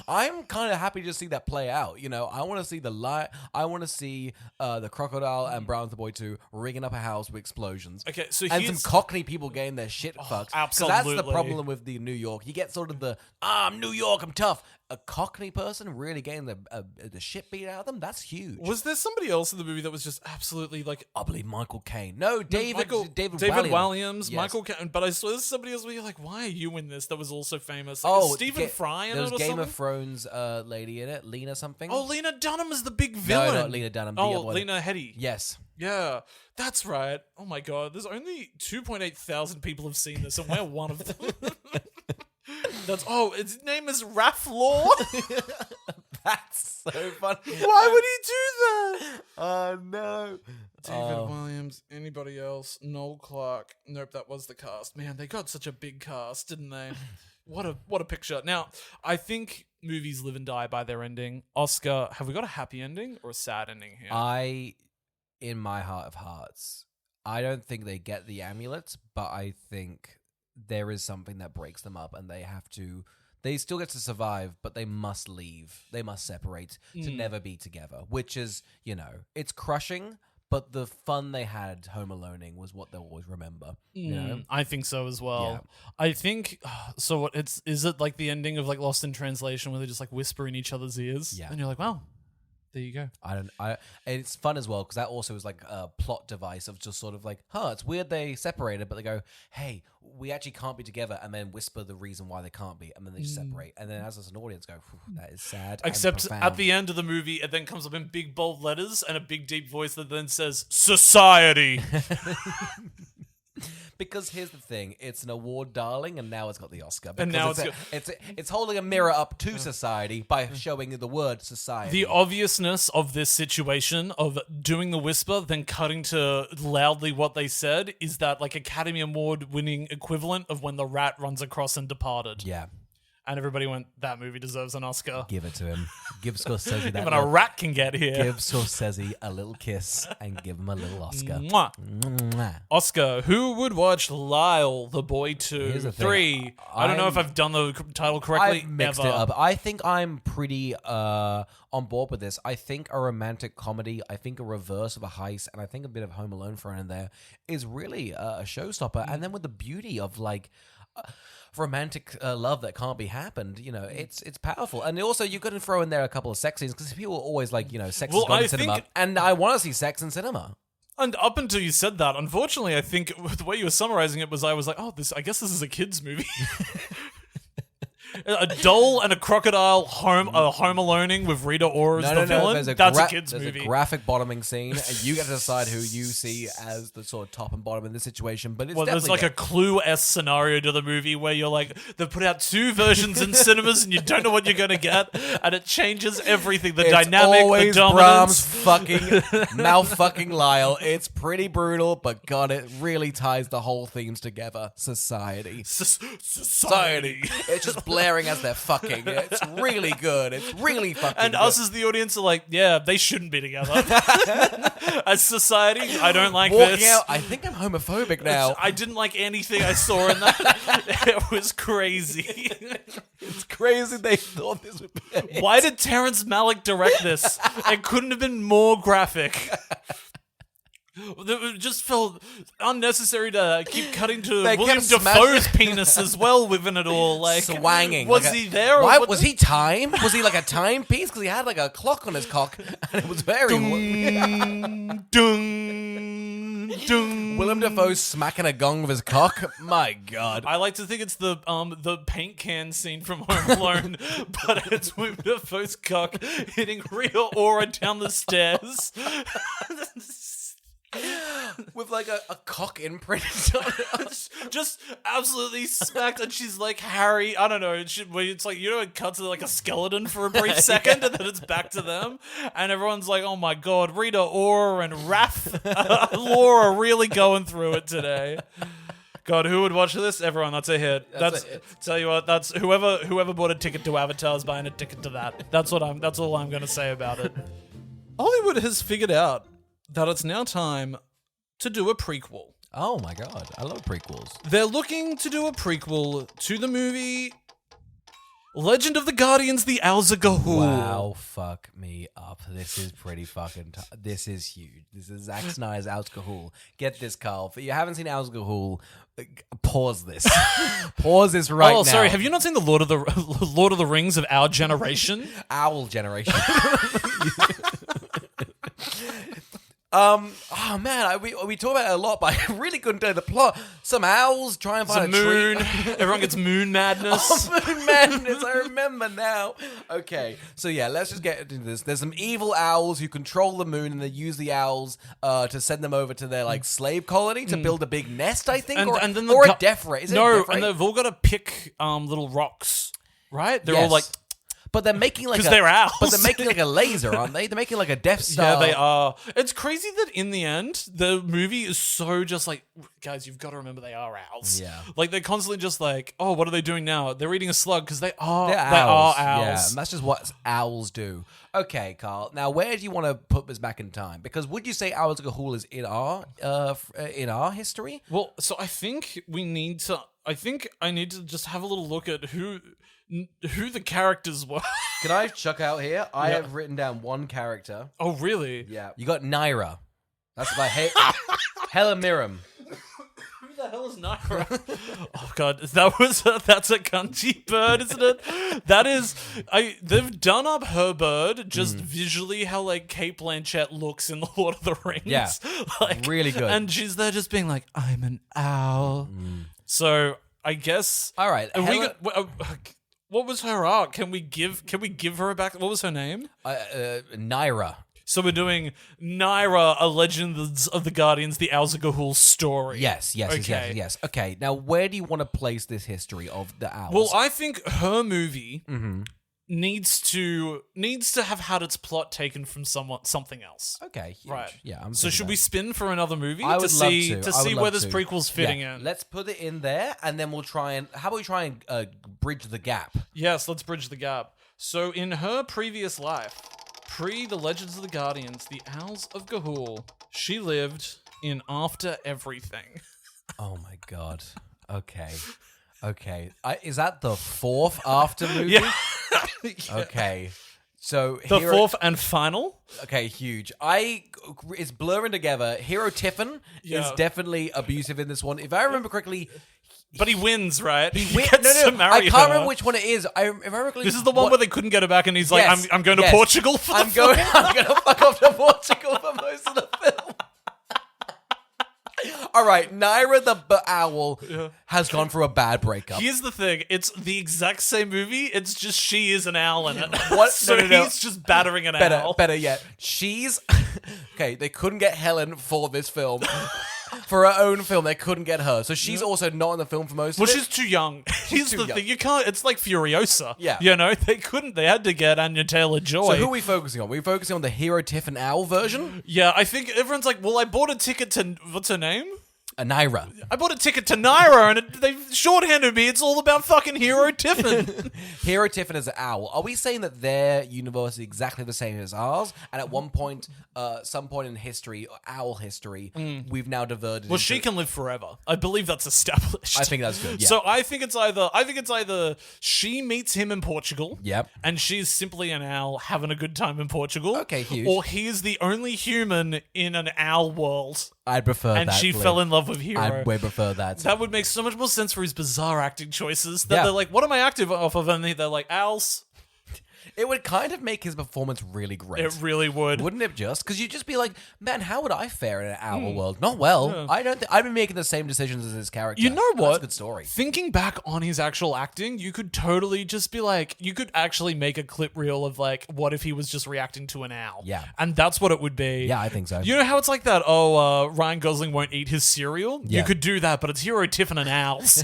A: I'm kind of happy to see that play out. You know, I want to see I want to see the Crocodile and Brown's the Boy 2 rigging up a house with explosions.
B: Okay, so
A: and some
B: here's-
A: Cockney people getting their shit fucked. 'Cause that's the
B: absolutely.
A: problem with the New York. You get sort of I'm New York, I'm tough. A Cockney person really getting the shit beat out of them, that's huge.
B: Was there somebody else in the movie that was just absolutely like...
A: I believe Michael Caine. No, David
B: Williams,
A: Walliams. Yes.
B: Michael Caine. But I saw there's somebody else where you're like, why are you in this? That was also famous.
A: Oh,
B: Stephen Fry in
A: there
B: it
A: was
B: or
A: Game
B: something?
A: of Thrones lady in it, Lena something.
B: Oh, Lena Dunham is the big villain.
A: No, not Lena Dunham. the other
B: Oh,
A: one.
B: Lena Headey.
A: Yes.
B: Yeah, that's right. Oh my god, there's only 2.8 thousand people have seen this, and we're one of them. His name is Raph Law.
A: That's so funny.
B: Why would he do that?
A: Oh no.
B: David Williams. Anybody else? Noel Clark. Nope, that was the cast. Man, they got such a big cast, didn't they? What a picture. Now, I think movies live and die by their ending. Oscar, have we got a happy ending or a sad ending here?
A: In my heart of hearts, I don't think they get the amulets, but I think there is something that breaks them up, and they still get to survive, but they must leave. They must separate to never be together, which is, it's crushing, but the fun they had Home Aloneing was what they'll always remember. You know?
B: I think so as well.
A: Yeah.
B: I think so. Is it like the ending of like Lost in Translation where they just like whisper in each other's ears?
A: Yeah.
B: And you're like, wow, there you go.
A: And it's fun as well because that also is like a plot device of just sort of like, it's weird they separated, but they go, hey, we actually can't be together, and then whisper the reason why they can't be, and then they just separate, and then as an audience go, that is sad.
B: Except
A: and
B: at
A: profound.
B: the end of the movie, it then comes up in big bold letters and a big deep voice that then says society.
A: Because here's the thing, it's an award darling, and now it's got the Oscar.
B: And now
A: it's holding a mirror up to society by showing the word society.
B: The obviousness of this situation of doing the whisper, then cutting to loudly what they said, is that like Academy Award winning equivalent of when the rat runs across and departed.
A: Yeah.
B: And everybody went, that movie deserves an Oscar.
A: Give it to him. Give Scorsese that.
B: Even a rat can get here.
A: Give Scorsese a little kiss and give him a little Oscar.
B: Mwah.
A: Mwah.
B: Oscar, who would watch Lyle, the Boy 2,
A: Here's the thing.
B: 3? I don't know if I've done the title correctly.
A: I've mixed
B: ever.
A: it up. I think I'm pretty on board with this. I think a romantic comedy, I think a reverse of a heist, and I think a bit of Home Alone thrown in there is really a showstopper. And then with the beauty of like romantic love that can't be happened, it's powerful. And also you've got to throw in there a couple of sex scenes because people are always like, sex is gone in cinema, and I want to see sex in cinema.
B: And up until you said that, unfortunately, I think the way you were summarizing it was I was like, I guess this is a kid's movie. A doll and a crocodile home aloneing with Rita Ora as the villain. That's a kid's movie.
A: There's a graphic bottoming scene, and you get to decide who you see as the sort of top and bottom in this situation. But it's
B: there's like a Clue-esque scenario to the movie where you're like, they've put out 2 versions in cinemas and you don't know what you're going to get, and it changes everything. The dynamic,
A: always
B: the dominance.
A: Brahms fucking mouth fucking Lyle. It's pretty brutal, but God, it really ties the whole themes together. Society.
B: Society.
A: It's just blaring staring as they're fucking. It's really good. It's really fucking
B: And
A: good.
B: us as the audience are like, yeah, they shouldn't be together. As society, I don't like
A: Walking
B: this.
A: out, I think I'm homophobic now.
B: I didn't like anything I saw in that. It was crazy.
A: It's crazy they thought this would be a hit.
B: Why did Terrence Malick direct this? It couldn't have been more graphic. It just felt unnecessary to keep cutting to
A: They
B: William
A: kept smashing-
B: Dafoe's penis as well within it all. Like
A: Swanging.
B: Was
A: like
B: he there? Or
A: Why
B: what
A: was he time? Was he like a timepiece? Because he had like a clock on his cock, and it was very.
B: Dung, dung, dung.
A: Willem Dafoe smacking a gong with his cock. My God.
B: I like to think it's the paint can scene from Home Alone, but it's Willem Dafoe's cock hitting Rita Ora down the stairs.
A: With like a cock imprint on it.
B: Just absolutely smacked, and she's like Harry. I don't know. It's like, you know, it cuts to like a skeleton for a brief second, and then it's back to them, and everyone's like, "Oh my God, Rita Ora and Raph, Laura really going through it today." God, who would watch this? Everyone. That's a hit. That's
A: a hit.
B: Tell you what. That's whoever bought a ticket to Avatar is buying a ticket to that. That's all I'm going to say about it. Hollywood has figured out that it's now time to do a prequel.
A: Oh my God. I love prequels.
B: They're looking to do a prequel to the movie Legend of the Guardians, the Owls of Gahul.
A: Wow, fuck me up. This is pretty fucking this is huge. This is Zack Snyder's Owls of Gahul. Get this, Carl. If you haven't seen Owls of Gahul, pause this. Pause this right now.
B: Oh, sorry. Have you not seen the Lord of the Rings of our generation?
A: Owl generation. Oh man, we talk about it a lot, but I really couldn't tell the plot. Some owls try and find
B: Some
A: a
B: moon.
A: tree.
B: Everyone gets moon madness.
A: Oh, moon madness, I remember now. Okay, so yeah, let's just get into this. There's some evil owls who control the moon, and they use the owls to send them over to their like slave colony to build a big nest, I think,
B: And then
A: or a death ray. Is it a
B: no,
A: death ray?
B: and they've all got to pick little rocks, right? They're all like,
A: but they're making like
B: 'cause they're owls.
A: But they're making like a laser, aren't they? They're making like a Death Star.
B: yeah, they are. It's crazy that in the end, the movie is so just like, guys, you've got to remember they are owls.
A: Yeah.
B: Like, they're constantly just like, oh, what are they doing now? They're eating a slug because they are
A: They're
B: owls.
A: Yeah, and that's just what owls do. Okay, Carl. Now, where do you want to put this back in time? Because would you say Owls of Gahul is in our history?
B: Well, so I think we need to. I think I need to just have a little look at who the characters were.
A: Can I chuck out here? I have written down one character.
B: Oh, really?
A: Yeah, you got Naira. That's by Helen Mirren.
B: Who the hell is Naira? Oh God, that's a cunty bird, isn't it? That is. They've done up her bird just visually how like Kate Blanchett looks in the Lord of the Rings.
A: Yeah,
B: like,
A: really good.
B: And she's there just being like, I'm an owl. So I guess.
A: All right,
B: What was her arc? Can we give her a back? What was her name?
A: Naira.
B: So we're doing Naira, a Legends of the Guardians, the Owls of Gahul story.
A: Yes. Okay, now where do you want to place this history of the owls?
B: Well, I think her movie needs to have had its plot taken from something else.
A: Okay, huge.
B: Right.
A: Yeah.
B: So should we spin for another movie
A: I would love to.
B: to
A: I would
B: see
A: love
B: where this
A: to.
B: prequel's fitting
A: Yeah,
B: in?
A: let's put it in there, and then we'll try and. How about we try and bridge the gap?
B: Yes, let's bridge the gap. So in her previous life, pre the Legends of the Guardians, the Owls of Gahul, she lived in After Everything.
A: Oh my God. Okay. Is that the fourth After movie?
B: Yeah.
A: Okay. So
B: The fourth and final?
A: Okay, huge. It's blurring together. Hero Tiffin is definitely abusive in this one. If I remember correctly,
B: But he wins, right?
A: he
B: He
A: wins.
B: gets to marry
A: I can't
B: her.
A: remember which one it is. If I remember correctly,
B: This is the one where they couldn't get her back, and he's like,
A: Yes,
B: I'm going to
A: yes.
B: Portugal for the
A: I'm going to fuck off to Portugal for most of the film. All right, Naira the owl has gone through a bad breakup.
B: Here's the thing. It's the exact same movie. It's just she is an owl in it.
A: What?
B: So
A: No.
B: he's just battering an owl.
A: Better yet, she's okay. They couldn't get Helen for this film. For her own film, they couldn't get her, so she's also not in the film for most
B: Well,
A: of it.
B: she's too young. Here's
A: too
B: the
A: young.
B: thing. You can't. It's like Furiosa.
A: Yeah.
B: You know, they couldn't. They had to get Anya Taylor-Joy.
A: So who are we focusing on? We're focusing on the Hero Tiff and Owl version.
B: Yeah, I think everyone's like, well, I bought a ticket to, what's her name?
A: Naira.
B: I bought a ticket to Naira, and they've shorthanded me. It's all about fucking Hero Tiffin.
A: Hero Tiffin is an owl. Are we saying that their universe is exactly the same as ours? And at one point, some point in history, owl history, we've now diverted.
B: Well, she can live forever. I believe that's established.
A: I think that's good. Yeah.
B: So I think it's either she meets him in Portugal.
A: Yep.
B: And she's simply an owl having a good time in Portugal.
A: Okay, huge.
B: Or he's the only human in an owl world.
A: I'd prefer that.
B: And she fell in love with Hero.
A: I'd way prefer that.
B: That would make so much more sense for his bizarre acting choices. That
A: Yeah.
B: they're like, what am I active off of? And they're like, owls.
A: It would kind of make his performance really great.
B: It really would.
A: Wouldn't it just? Because you'd just be like, man, how would I fare in an owl world? Not well.
B: Yeah.
A: I don't. I've been making the same decisions as his character.
B: You know what?
A: That's a good story.
B: Thinking back on his actual acting, you could totally just be like, you could actually make a clip reel of like, what if he was just reacting to an owl?
A: Yeah.
B: And that's what it would be.
A: Yeah, I think so.
B: You know how it's like that, Ryan Gosling won't eat his cereal?
A: Yeah.
B: You could do that, but it's Hero Tiffin and owls.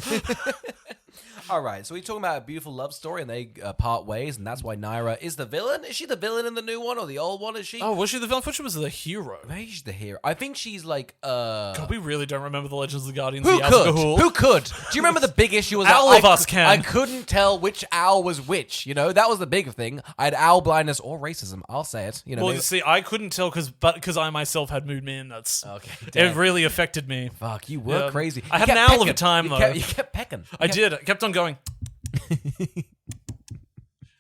A: All right, so we're talking about a beautiful love story, and they part ways, and that's why Naira is the villain. Is she the villain in the new one, or the old one? Is she?
B: Oh, was she the villain? I thought she was the hero.
A: Maybe she's the hero. I think she's like.
B: God, we really don't remember the Legends of the Guardians.
A: Who
B: of the
A: could?
B: Azkaban.
A: Who could? Do you remember the big issue? Was
B: All
A: that
B: of us can.
A: I couldn't tell which owl was which. You know, that was the big thing. I had owl blindness or racism. I'll say it. You know.
B: Well,
A: maybe-
B: see, I couldn't tell because I myself had mood madness.
A: Okay.
B: It
A: damn.
B: really affected me.
A: Fuck, you were
B: Yeah.
A: crazy.
B: I
A: You
B: had an
A: kept
B: owl of a
A: pecking.
B: time,
A: You
B: though.
A: You kept pecking.
B: I did. I kept on going.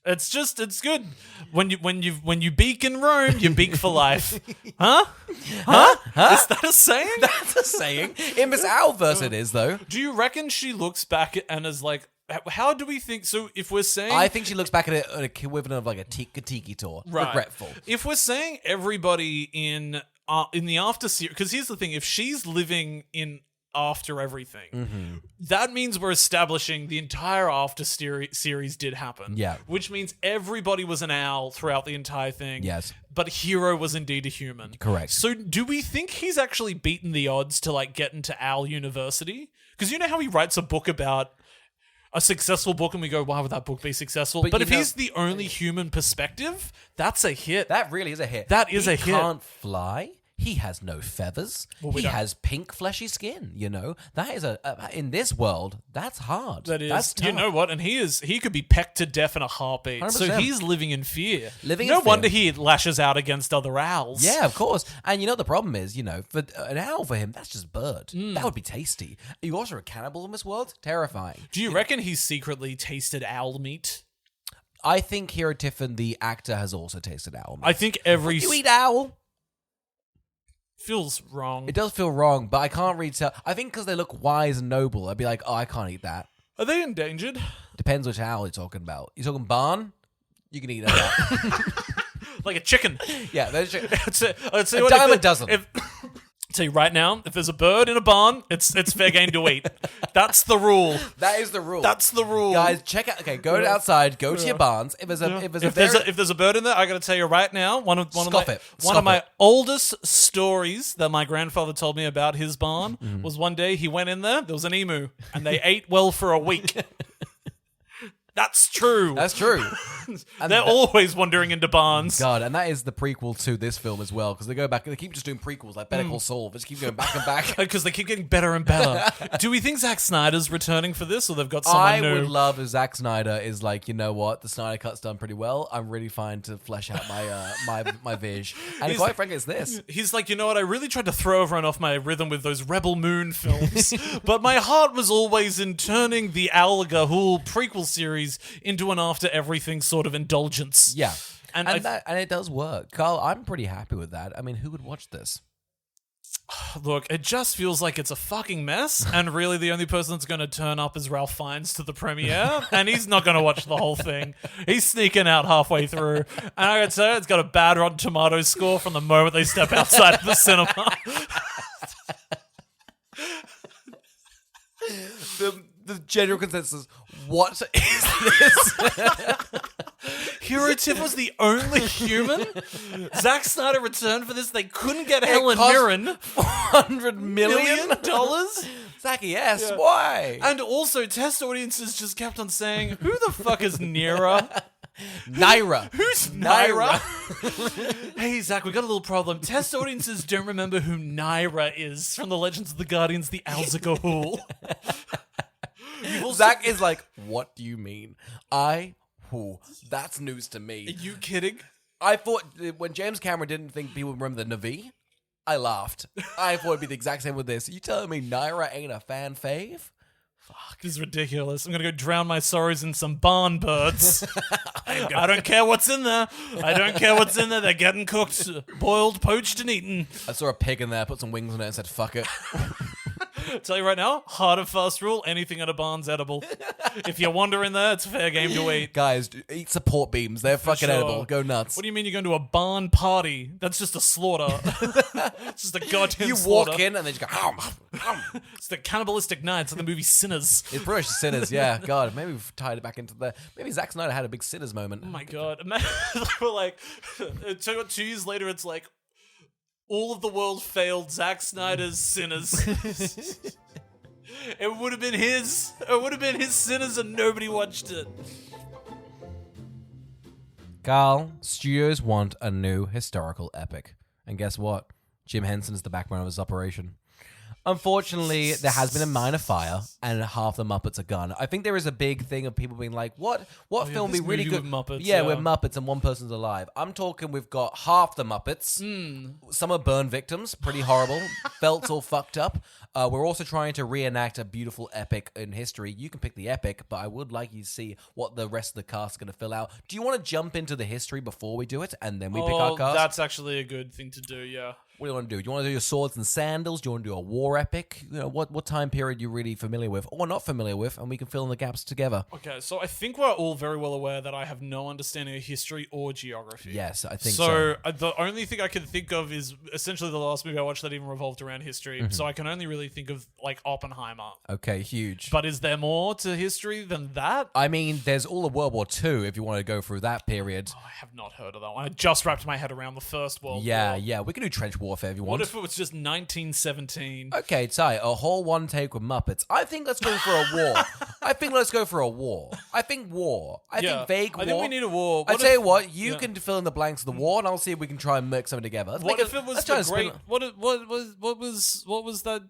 B: It's good. When you beak in Rome, you beak for life. Huh? Is that a saying?
A: That's a saying. In Miss Owlverse it is, though.
B: Do you reckon she looks back and is like, how do we think? So if we're saying,
A: I think she looks back at it an equivalent of like a tiki tour.
B: Right.
A: Regretful.
B: If we're saying everybody in the after series, because here's the thing: if she's living in after everything, that means we're establishing the entire after series did happen.
A: Yeah.
B: Which means everybody was an owl throughout the entire thing.
A: Yes.
B: But Hero was indeed a human.
A: Correct.
B: So do we think he's actually beaten the odds to like get into Owl University? Because you know how he writes a book about a successful book and we go, why would that book be successful? But if he's the only human perspective, that's a hit.
A: That really is a hit.
B: That is a hit.
A: He can't fly. He has no feathers.
B: Well, we
A: he
B: don't-
A: has pink, fleshy skin. You know that is in this world. That's hard.
B: That is,
A: That's tough.
B: you know what? And he could be pecked to death in a heartbeat. So
A: 100%.
B: he's living in fear.
A: Living
B: no
A: in fear.
B: wonder he lashes out against other owls.
A: Yeah, of course. And you know the problem is, you know, for an owl for him, that's just bird. That would be tasty. Are you also a cannibal in this world? Terrifying.
B: Do you reckon he's secretly tasted owl meat?
A: I think Hero Tiffin, the actor, has also tasted owl meat.
B: I think every
A: You eat owl?
B: feels wrong.
A: It does feel wrong, but I can't really tell. I think because they look wise and noble, I'd be like, oh, I can't eat that.
B: Are they endangered?
A: Depends which owl you're talking about. You're talking barn? You can eat that.
B: Like a chicken.
A: Yeah, there's
B: I'd say what,
A: dime
B: if
A: a dozen.
B: Tell you right now, if there's a bird in a barn, it's fair game to eat. That's the rule.
A: That is the rule.
B: That's the rule.
A: Guys, check out. Okay, go outside. Go to your barns. If there's a
B: If there's a bird in there, I got to tell you right now, one of
A: Scoff
B: my
A: it.
B: oldest stories that my grandfather told me about his barn
A: Mm-hmm.
B: was one day he went in there was an emu and they ate well for a week. That's true.
A: That's true.
B: They're always wandering into barns.
A: God, and that is the prequel to this film as well, because they go back. They keep just doing prequels like Better Call Saul. They just keep going back and back.
B: Because they keep getting better and better. Do we think Zack Snyder's returning for this, or they've got someone
A: I
B: new?
A: would love if Zack Snyder is like, you know what, the Snyder Cut's done pretty well. I'm really fine to flesh out my vision. And
B: He's-
A: quite frankly, it's this.
B: He's like, you know what? I really tried to throw everyone off my rhythm with those Rebel Moon films, but my heart was always in turning the Al Ghul prequel series into an after everything sort of indulgence.
A: Yeah.
B: And
A: And it does work. Carl, I'm pretty happy with that. I mean, who would watch this?
B: Look, it just feels like it's a fucking mess, and really the only person that's going to turn up is Ralph Fiennes to the premiere, and he's not going to watch the whole thing. He's sneaking out halfway through, and I gotta say, it's got a bad Rotten Tomatoes score from the moment they step outside of the cinema.
A: The general consensus, what is this?
B: Hero Tiff was the only human? Zack Snyder returned for this? They couldn't get Helen
A: cost
B: Mirren.
A: $100 million?
B: $1 million?
A: It's Zachy, yes,
B: Yeah.
A: why?
B: And also, test audiences just kept on saying, who the fuck is Nira?
A: Naira.
B: Who's Naira? Hey, Zach, we got a little problem. Test audiences don't remember who Naira is from the Legends of the Guardians, the Alzagahul.
A: Zach is like, what do you mean? That's news to
B: Are
A: me.
B: you kidding?
A: I thought when James Cameron didn't think people would remember the Navi, I laughed. I thought it'd be the exact same with this. You telling me Naira ain't a fan fave?
B: Fuck, this is ridiculous. I'm gonna go drown my sorrows in some barn birds. I don't care what's in there. I don't care what's in there. They're getting cooked, boiled, poached, and eaten.
A: I saw a pig in there, put some wings on it and said, fuck it.
B: Tell you right now, hard and fast rule, anything at a barn's edible. If you wander in there, it's fair game to eat.
A: Guys, eat support beams. They're fucking
B: sure.
A: edible. Go nuts.
B: What do you mean you're going to a barn party? That's just a slaughter. It's just a goddamn
A: You
B: slaughter.
A: walk in and they just go,
B: It's the cannibalistic nights of the movie Sinners.
A: It's pretty much Sinners, yeah. God, maybe we've tied it back into the... Maybe Zack Snyder had a big Sinners moment.
B: Oh my god. We're like, 2 years later, it's like, all of the world failed Zack Snyder's Sinners. It would have been his. It would have been his Sinners and nobody watched it.
A: Carl, studios want a new historical epic. And guess what? Jim Henson is the backbone of his operation. Unfortunately, there has been a minor fire, and half the Muppets are gone. I think there is a big thing of people being like, what film
B: this
A: would be really
B: movie
A: good?
B: with Muppets,
A: yeah,
B: yeah.
A: with Muppets and one person's alive. I'm talking we've got half the Muppets. Some are burn victims, pretty horrible. Felt's all fucked up. We're also trying to reenact a beautiful epic in history. You can pick the epic, but I would like you to see what the rest of the cast is going to fill out. Do you want to jump into the history before we do it, and then we pick our cast?
B: That's actually a good thing to do, yeah.
A: What do you want to do? Do you want to do your swords and sandals? Do you want to do a war epic? You know, what time period you're really familiar with or not familiar with, and we can fill in the gaps together.
B: Okay, so I think we're all very well aware that I have no understanding of history or geography.
A: Yes, I think
B: So the only thing I can think of is essentially the last movie I watched that even revolved around history.
A: Mm-hmm.
B: So I can only really think of like Oppenheimer.
A: Okay, huge.
B: But is there more to history than that?
A: I mean, there's all of World War II if you want to go through that period.
B: I have not heard of that one. I just wrapped my head around the First World War.
A: Yeah, we can do trench warfare if you want.
B: What if it was just 1917?
A: Okay, Ty, a whole one take with Muppets. I think let's go for a war. I think war. I think vague war.
B: I think we need a war.
A: I tell you what, you can fill in the blanks of the war, and I'll see if we can try and mix something together.
B: What if it was the great? What was that?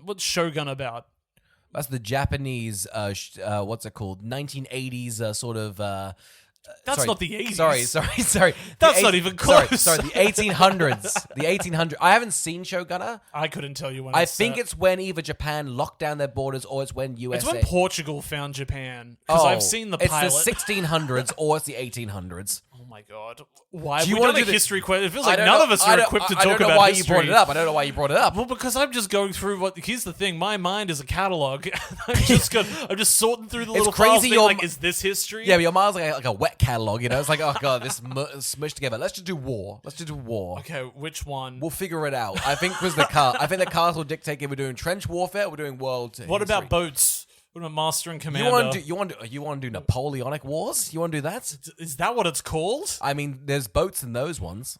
B: What's Shogun about?
A: That's the Japanese, what's it called? 1980s sort of...
B: That's not the 80s.
A: Sorry.
B: That's not even close.
A: Sorry, the 1800s. The 1800s. I haven't seen Shogunna.
B: I couldn't tell you when.
A: I think it's when either Japan locked down their borders or it's when USA...
B: It's when Portugal found Japan. Because I've seen the pilot.
A: It's the 1600s or it's the 1800s.
B: Oh my god. Why?
A: Do you
B: We
A: want
B: done
A: to
B: a
A: do
B: history question. It feels like none of us are equipped to talk about
A: I don't know why
B: history.
A: you brought it up. I don't know why you brought it up.
B: Well, because I'm just going through what. Here's the thing. My mind is a catalog. I'm just sorting through the little
A: crazy
B: files. Being
A: your-
B: like, is this history?
A: Yeah, but your mind's like a wet catalog, you know? It's like, oh god, this smushed together. Let's just do war.
B: Okay, which one?
A: We'll figure it out. I think the cast will dictate if we're doing trench warfare or we're doing world
B: What
A: history.
B: about boats? What about Master and Commander?
A: You want to do Napoleonic Wars? You want to do that?
B: Is that what it's called?
A: I mean, there's boats in those ones.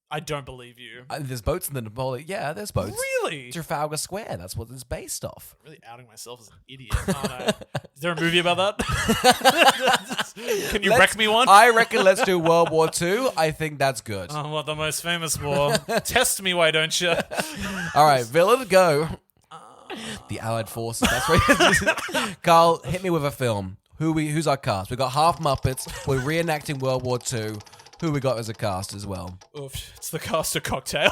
B: I don't believe you.
A: There's boats in the Napoleon. Yeah, there's boats.
B: Really?
A: Trafalgar Square. That's what it's based off.
B: I'm really outing myself as an idiot, aren't I? Is there a movie about that? Can you wreck me one?
A: I reckon let's do World War II. I think that's good.
B: Oh, what, the most famous war? Test me, why don't you?
A: All right, villain, go. The Allied forces. That's right. Carl, hit me with a film. Who's our cast? We got half Muppets. We're reenacting World War II. Who we got as a cast as well?
B: Oof, it's the cast of Cocktail.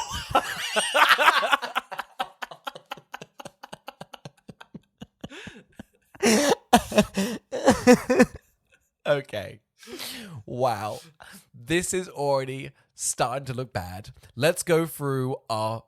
A: Okay. Wow. This is already starting to look bad. Let's go through our...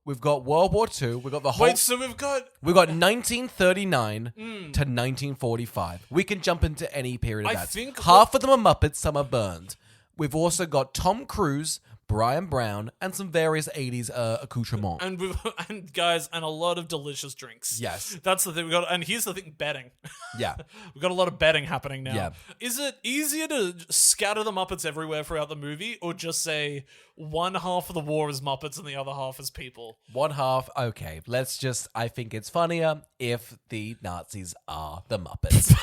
A: We've got World War II. We've got the whole...
B: Wait, so we've got
A: 1939 to 1945. We can jump into any period of
B: I
A: that.
B: think
A: Half of them are Muppets, some are burned. We've also got Tom Cruise, Brian Brown, and some various 80s accoutrements.
B: And guys, and a lot of delicious drinks.
A: Yes.
B: That's the thing we got. And here's the thing, betting.
A: Yeah.
B: We've got a lot of betting happening now.
A: Yeah.
B: Is it easier to scatter the Muppets everywhere throughout the movie, or just say one half of the war is Muppets and the other half is people?
A: One half, okay. I think it's funnier if the Nazis are the Muppets.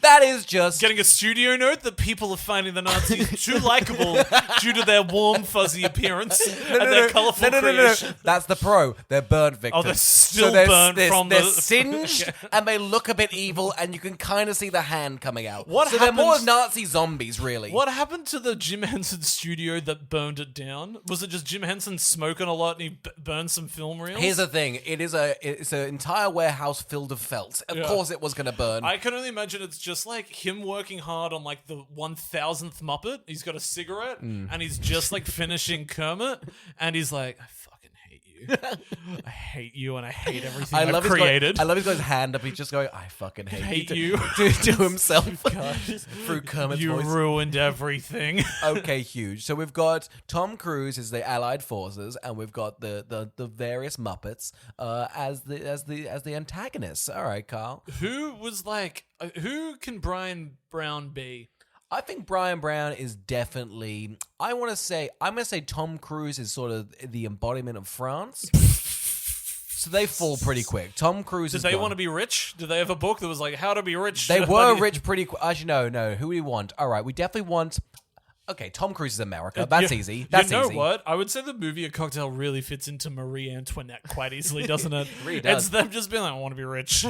A: That is just...
B: Getting a studio note that people are finding the Nazis too likable due to their warm, fuzzy appearance and their colourful creation.
A: No. That's the pro. They're burnt victims.
B: Oh, they're still burnt from
A: they're
B: the...
A: singed, and they look a bit evil, and you can kind of see the hand coming out. They're
B: happened-
A: more Nazi zombies, really.
B: What happened to the Jim Henson studio that burned it down? Was it just Jim Henson smoking a lot and he burned some film reels?
A: Here's the thing. It's an entire warehouse filled of felt. Of course it was going to burn.
B: I can only imagine it's just like him working hard on like the 1000th Muppet. He's got a cigarette and he's just like finishing Kermit and he's like, I fucking hate you. I hate you and I hate everything I've created.
A: I love he's got his hand up. He's just going, I fucking hate
B: you.
A: to himself through Kermit's
B: You
A: voice.
B: ruined everything.
A: Okay, huge. So we've got Tom Cruise as the Allied forces, and we've got the various Muppets as the antagonists. All right, Carl.
B: Who can Brian Brown be?
A: I think Brian Brown is definitely. I'm gonna say Tom Cruise is sort of the embodiment of France. So they fall pretty quick. Tom Cruise.
B: Did they want to be rich? Did they have a book that was like how to be rich?
A: They were rich pretty quick. Actually, no. Who do we want? All right, we definitely want. Okay, Tom Cruise is America. That's easy. That's
B: you know
A: easy.
B: what? I would say the movie A Cocktail really fits into Marie Antoinette quite easily, doesn't it?
A: It really does.
B: It's them just being like, I want to be rich. I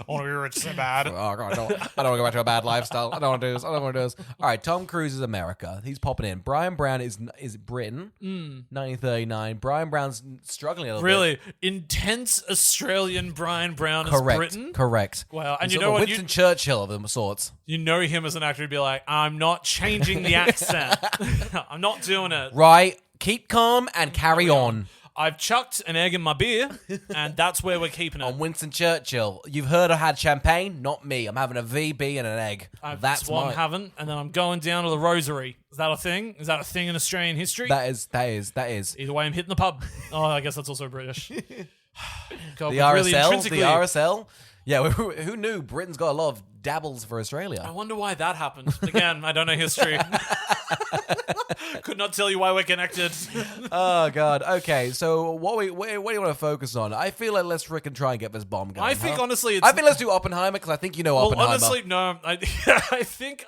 B: want to be rich so bad.
A: Oh, God, I don't want to go back to a bad lifestyle. I don't want to do this. All right, Tom Cruise is America. He's popping in. Brian Brown is Britain. 1939. Brian Brown's struggling a little bit.
B: Really? Intense Australian Brian Brown is Britain?
A: Correct.
B: Wow. And
A: He's
B: you
A: sort
B: know
A: of
B: what?
A: Winston Churchill of them sorts.
B: You know him as an actor to be like, I'm not changing the accent. I'm not doing it.
A: Right. Keep calm and carry on.
B: I've chucked an egg in my beer, and that's where we're keeping it.
A: On Winston Churchill. You've heard I had champagne? Not me. I'm having a VB and an egg.
B: That's what I'm having. And then I'm going down to the Rosary. Is that a thing? Is that a thing in Australian history?
A: That is.
B: Either way, I'm hitting the pub. Oh, I guess that's also British. God,
A: The
B: RSL? Really
A: RSL? Yeah, who knew Britain's got a lot of dabbles for Australia?
B: I wonder why that happened. Again, I don't know history. Could not tell you why we're connected.
A: Oh, God. Okay, so what do you want to focus on? I feel like let's frickin' try and get this bomb going.
B: I think, honestly,
A: I think let's do Oppenheimer, because I think you know Oppenheimer.
B: Honestly, no. I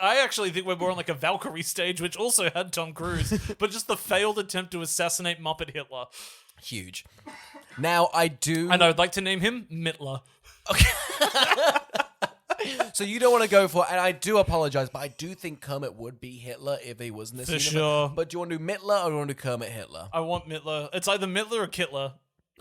B: actually think we're more on like a Valkyrie stage, which also had Tom Cruise, but just the failed attempt to assassinate Muppet Hitler.
A: Huge. Now, I do...
B: And I'd like to name him Mittler.
A: Okay. So you don't want to go for, and I do apologize, but I do think Kermit would be Hitler if he was in this universe.
B: Sure.
A: But do you want to do Mittler or do you want to do Kermit Hitler?
B: I want Mittler. It's either Mittler or Kittler.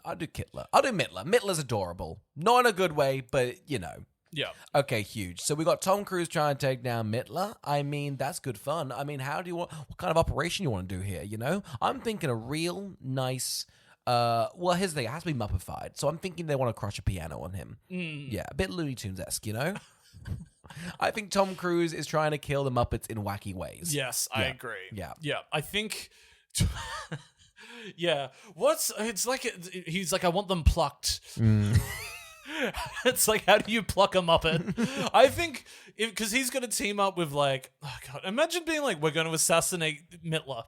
A: I'll do Kittler. I'll do Mittler. Mittler's adorable. Not in a good way, but you know.
B: Yeah.
A: Okay, huge. So we got Tom Cruise trying to take down Mittler. I mean, that's good fun. I mean, what kind of operation you want to do here, you know? I'm thinking a real nice... well, here's the thing. It has to be Muppified. So I'm thinking they want to crush a piano on him. Yeah, a bit Looney Tunes-esque, you know? I think Tom Cruise is trying to kill the Muppets in wacky ways.
B: Yes, I agree.
A: Yeah.
B: I think... yeah. He's like, I want them plucked. It's like, how do you pluck a Muppet? I think, because he's going to team up with like, oh God, imagine being like, we're going to assassinate Mittler.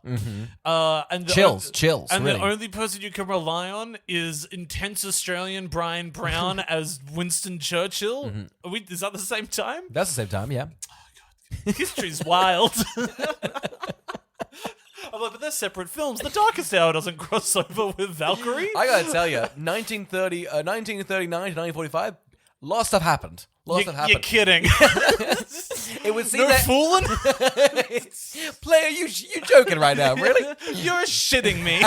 B: And
A: Chills.
B: And
A: really.
B: the only person you can rely on is intense Australian Brian Brown as Winston Churchill. Is that the same time?
A: That's the same time, yeah.
B: Oh, God. History's wild. I'm like, but they're separate films. The Darkest Hour doesn't cross over with Valkyrie.
A: I gotta tell you, 1939 to 1945, a lot of stuff happened.
B: You're kidding.
A: It would seem
B: no
A: that...
B: fooling?
A: Player, you joking right now, really?
B: You're shitting me.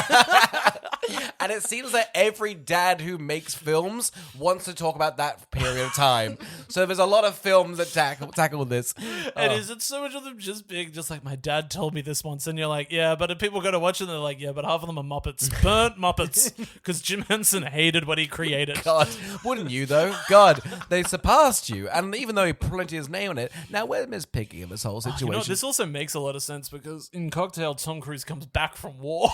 A: And it seems that every dad who makes films wants to talk about that period of time. So there's a lot of films that tackle this.
B: And is it so much of them just being just like, my dad told me this once, and you're like, yeah, but if people go to watch it, they're like, yeah, but half of them are Muppets. Burnt Muppets. Because Jim Henson hated what he created.
A: God, wouldn't you though? God, they surpassed you. And even though he printed his name on it, now where's Miss Piggy in this whole situation?
B: You know, this also makes a lot of sense because in Cocktail, Tom Cruise comes back from war.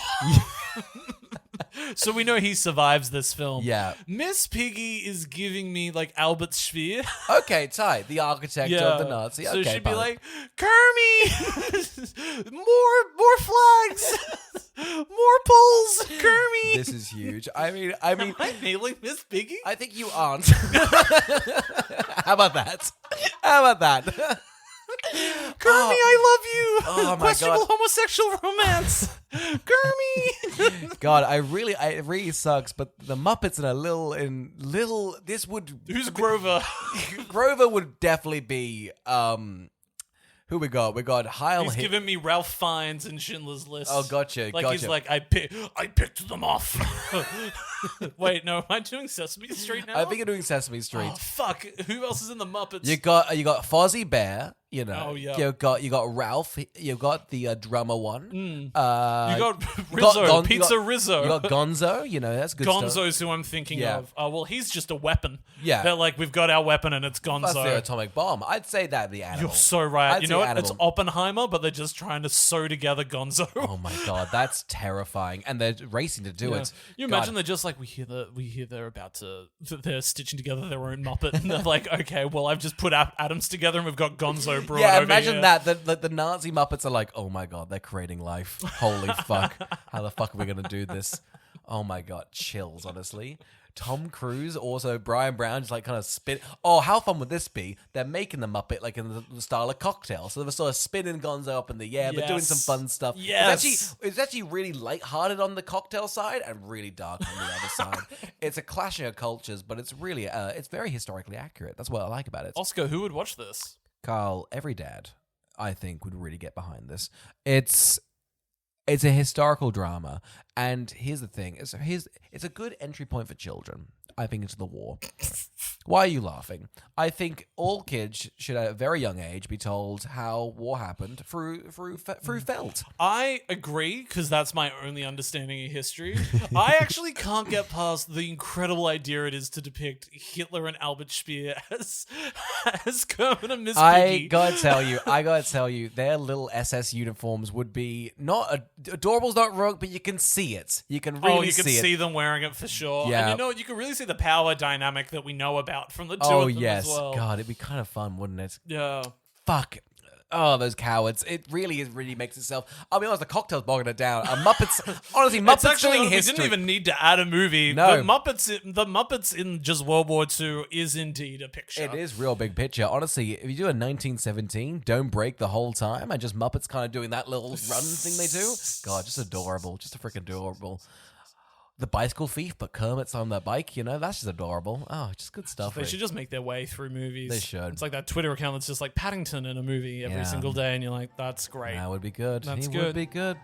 B: So we know he survives this film.
A: Yeah.
B: Miss Piggy is giving me like Albert Speer.
A: Okay, tight. The architect of the Nazi.
B: So
A: okay,
B: she'd be
A: fine.
B: like, Kermie! more flags! More poles! Kermie!
A: This is huge. I mean,
B: Am I nailing Miss Piggy?
A: I think you aren't. How about that?
B: Kermie, I love you!
A: Oh my
B: Questionable
A: God.
B: homosexual romance! Kermie!
A: God, it really sucks, but the Muppets in a little, this would...
B: Who's Grover?
A: Grover would definitely be, who we got? We got Heil
B: He's
A: Hitler.
B: giving me Ralph Fiennes in Schindler's List.
A: Oh, gotcha,
B: Like
A: gotcha.
B: he's like, I picked them off. Wait, no, am I doing Sesame Street now?
A: I think you're doing Sesame Street.
B: Oh, fuck. Who else is in the Muppets?
A: You got Fozzie Bear, you know.
B: Oh, yeah.
A: You got Ralph. You got the drummer one.
B: You got Rizzo, Rizzo.
A: You got Gonzo. You know, that's good stuff.
B: Gonzo's who I'm thinking
A: Yeah.
B: of. Well, he's just a weapon.
A: Yeah.
B: They're like, we've got our weapon and it's Gonzo.
A: That's the atomic bomb. I'd say that'd be Animal.
B: You're so right.
A: I'd
B: You
A: say
B: know what?
A: Animal.
B: It's Oppenheimer, but they're just trying to sew together Gonzo.
A: Oh my God, that's terrifying. And they're racing to do it.
B: You
A: God.
B: imagine they're just like, we hear they're about to, they're stitching together their own Muppet, and they're like, okay, well, I've just put atoms together and we've got Gonzo brought
A: Yeah,
B: over
A: imagine
B: here.
A: that. The Nazi Muppets are like, oh my God, they're creating life. Holy fuck. How the fuck are we going to do this? Oh my God, chills, honestly. Tom Cruise, also Brian Brown, just like kind of spin. Oh, how fun would this be? They're making the Muppet like in the style of Cocktail. So they're sort of spinning Gonzo up in the air, but doing some fun stuff.
B: Yes.
A: It's actually really lighthearted on the Cocktail side and really dark on the other side. It's a clashing of cultures, but it's really, it's very historically accurate. That's what I like about it.
B: Oscar, who would watch this?
A: Carl, every dad, I think, would really get behind this. It's a historical drama, and here's the thing: it's a good entry point for children, I think, into the war. Why are you laughing? I think all kids should, at a very young age, be told how war happened through felt.
B: I agree, because that's my only understanding of history. I actually can't get past the incredible idea it is to depict Hitler and Albert Speer as Kermit and Miss Piggy.
A: I gotta tell you, their little SS uniforms would be not adorable's not wrong, but you can see it. You can really
B: you can
A: see it.
B: see them wearing it for sure.
A: Yeah.
B: And you know what? You can really see the power dynamic that we know about from the two
A: Oh
B: of them
A: yes,
B: as well.
A: God, it'd be kind of fun, wouldn't it?
B: Yeah.
A: Fuck. Oh, those cowards. It really makes itself. I'll be honest, the Cocktail's bogging it down. Muppets, honestly,
B: It's
A: Muppets
B: actually,
A: doing
B: we
A: history.
B: didn't even need to add a movie.
A: No.
B: The Muppets in just World War II is indeed a picture.
A: It is real big picture. Honestly, if you do a 1917, don't break the whole time, and just Muppets kind of doing that little run thing they do. God, just adorable. Just a freaking adorable. The bicycle thief, but Kermit's on the bike, you know, that's just adorable. Oh, just good stuff.
B: They should just make their way through movies.
A: They should.
B: It's like that Twitter account that's just like Paddington in a movie every single day, and you're like, that's great.
A: That would be good.
B: That's
A: He
B: good.
A: would be good.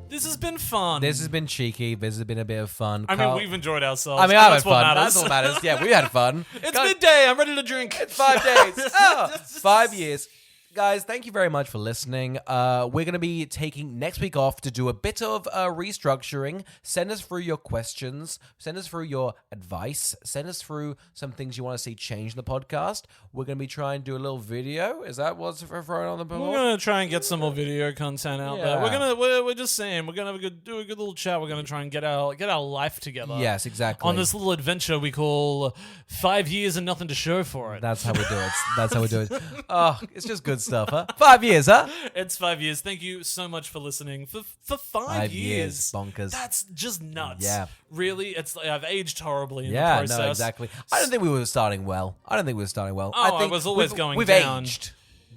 B: This has been fun.
A: This has been cheeky. This has been a bit of fun.
B: I mean,
A: Carl-
B: we've enjoyed ourselves.
A: I mean,
B: and
A: I've had
B: that's what
A: fun.
B: matters.
A: That's what matters. Yeah, we had fun.
B: It's
A: Guys,
B: midday. I'm ready to drink.
A: It's 5 days. Oh, 5 years. Guys, thank you very much for listening. We're going to be taking next week off to do a bit of restructuring. Send us through your questions. Send us through your advice. Send us through some things you want to see change in the podcast. We're going to be trying to do a little video. Is that what's thrown on the board?
B: We're gonna try and get some more video content out there. We're just saying we're gonna do a good little chat. We're gonna try and get our life together.
A: Yes, exactly.
B: On this little adventure we call 5 years and nothing to show for it.
A: That's how we do it. That's how we do it. Oh, it's just good stuff, huh? 5 years, huh?
B: It's 5 years. Thank you so much for listening. For 5 years.
A: Bonkers.
B: That's just nuts.
A: Yeah.
B: Really, it's like I've aged horribly in the
A: Yeah,
B: process.
A: no, exactly. I don't think we were starting well.
B: Oh,
A: I think
B: I was always going
A: we've
B: down.
A: aged.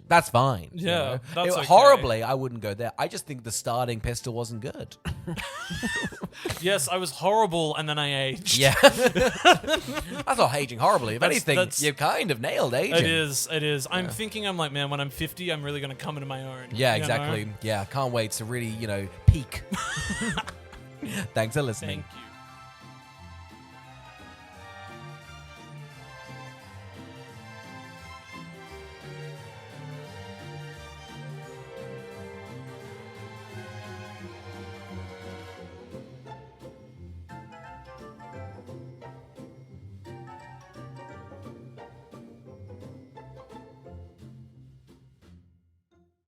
A: That's fine.
B: Yeah, that's okay.
A: Horribly, I wouldn't go there. I just think the starting pistol wasn't good.
B: Yes, I was horrible, and then I aged.
A: Yeah. That's not aging horribly. If anything,
B: that's-
A: you kind of nailed aging.
B: It is. I'm thinking, I'm like, man, when I'm 50, I'm really going to come into my own.
A: Yeah,
B: you know?
A: exactly. Yeah, can't wait to really, peak. Thanks for listening.
B: Thank you.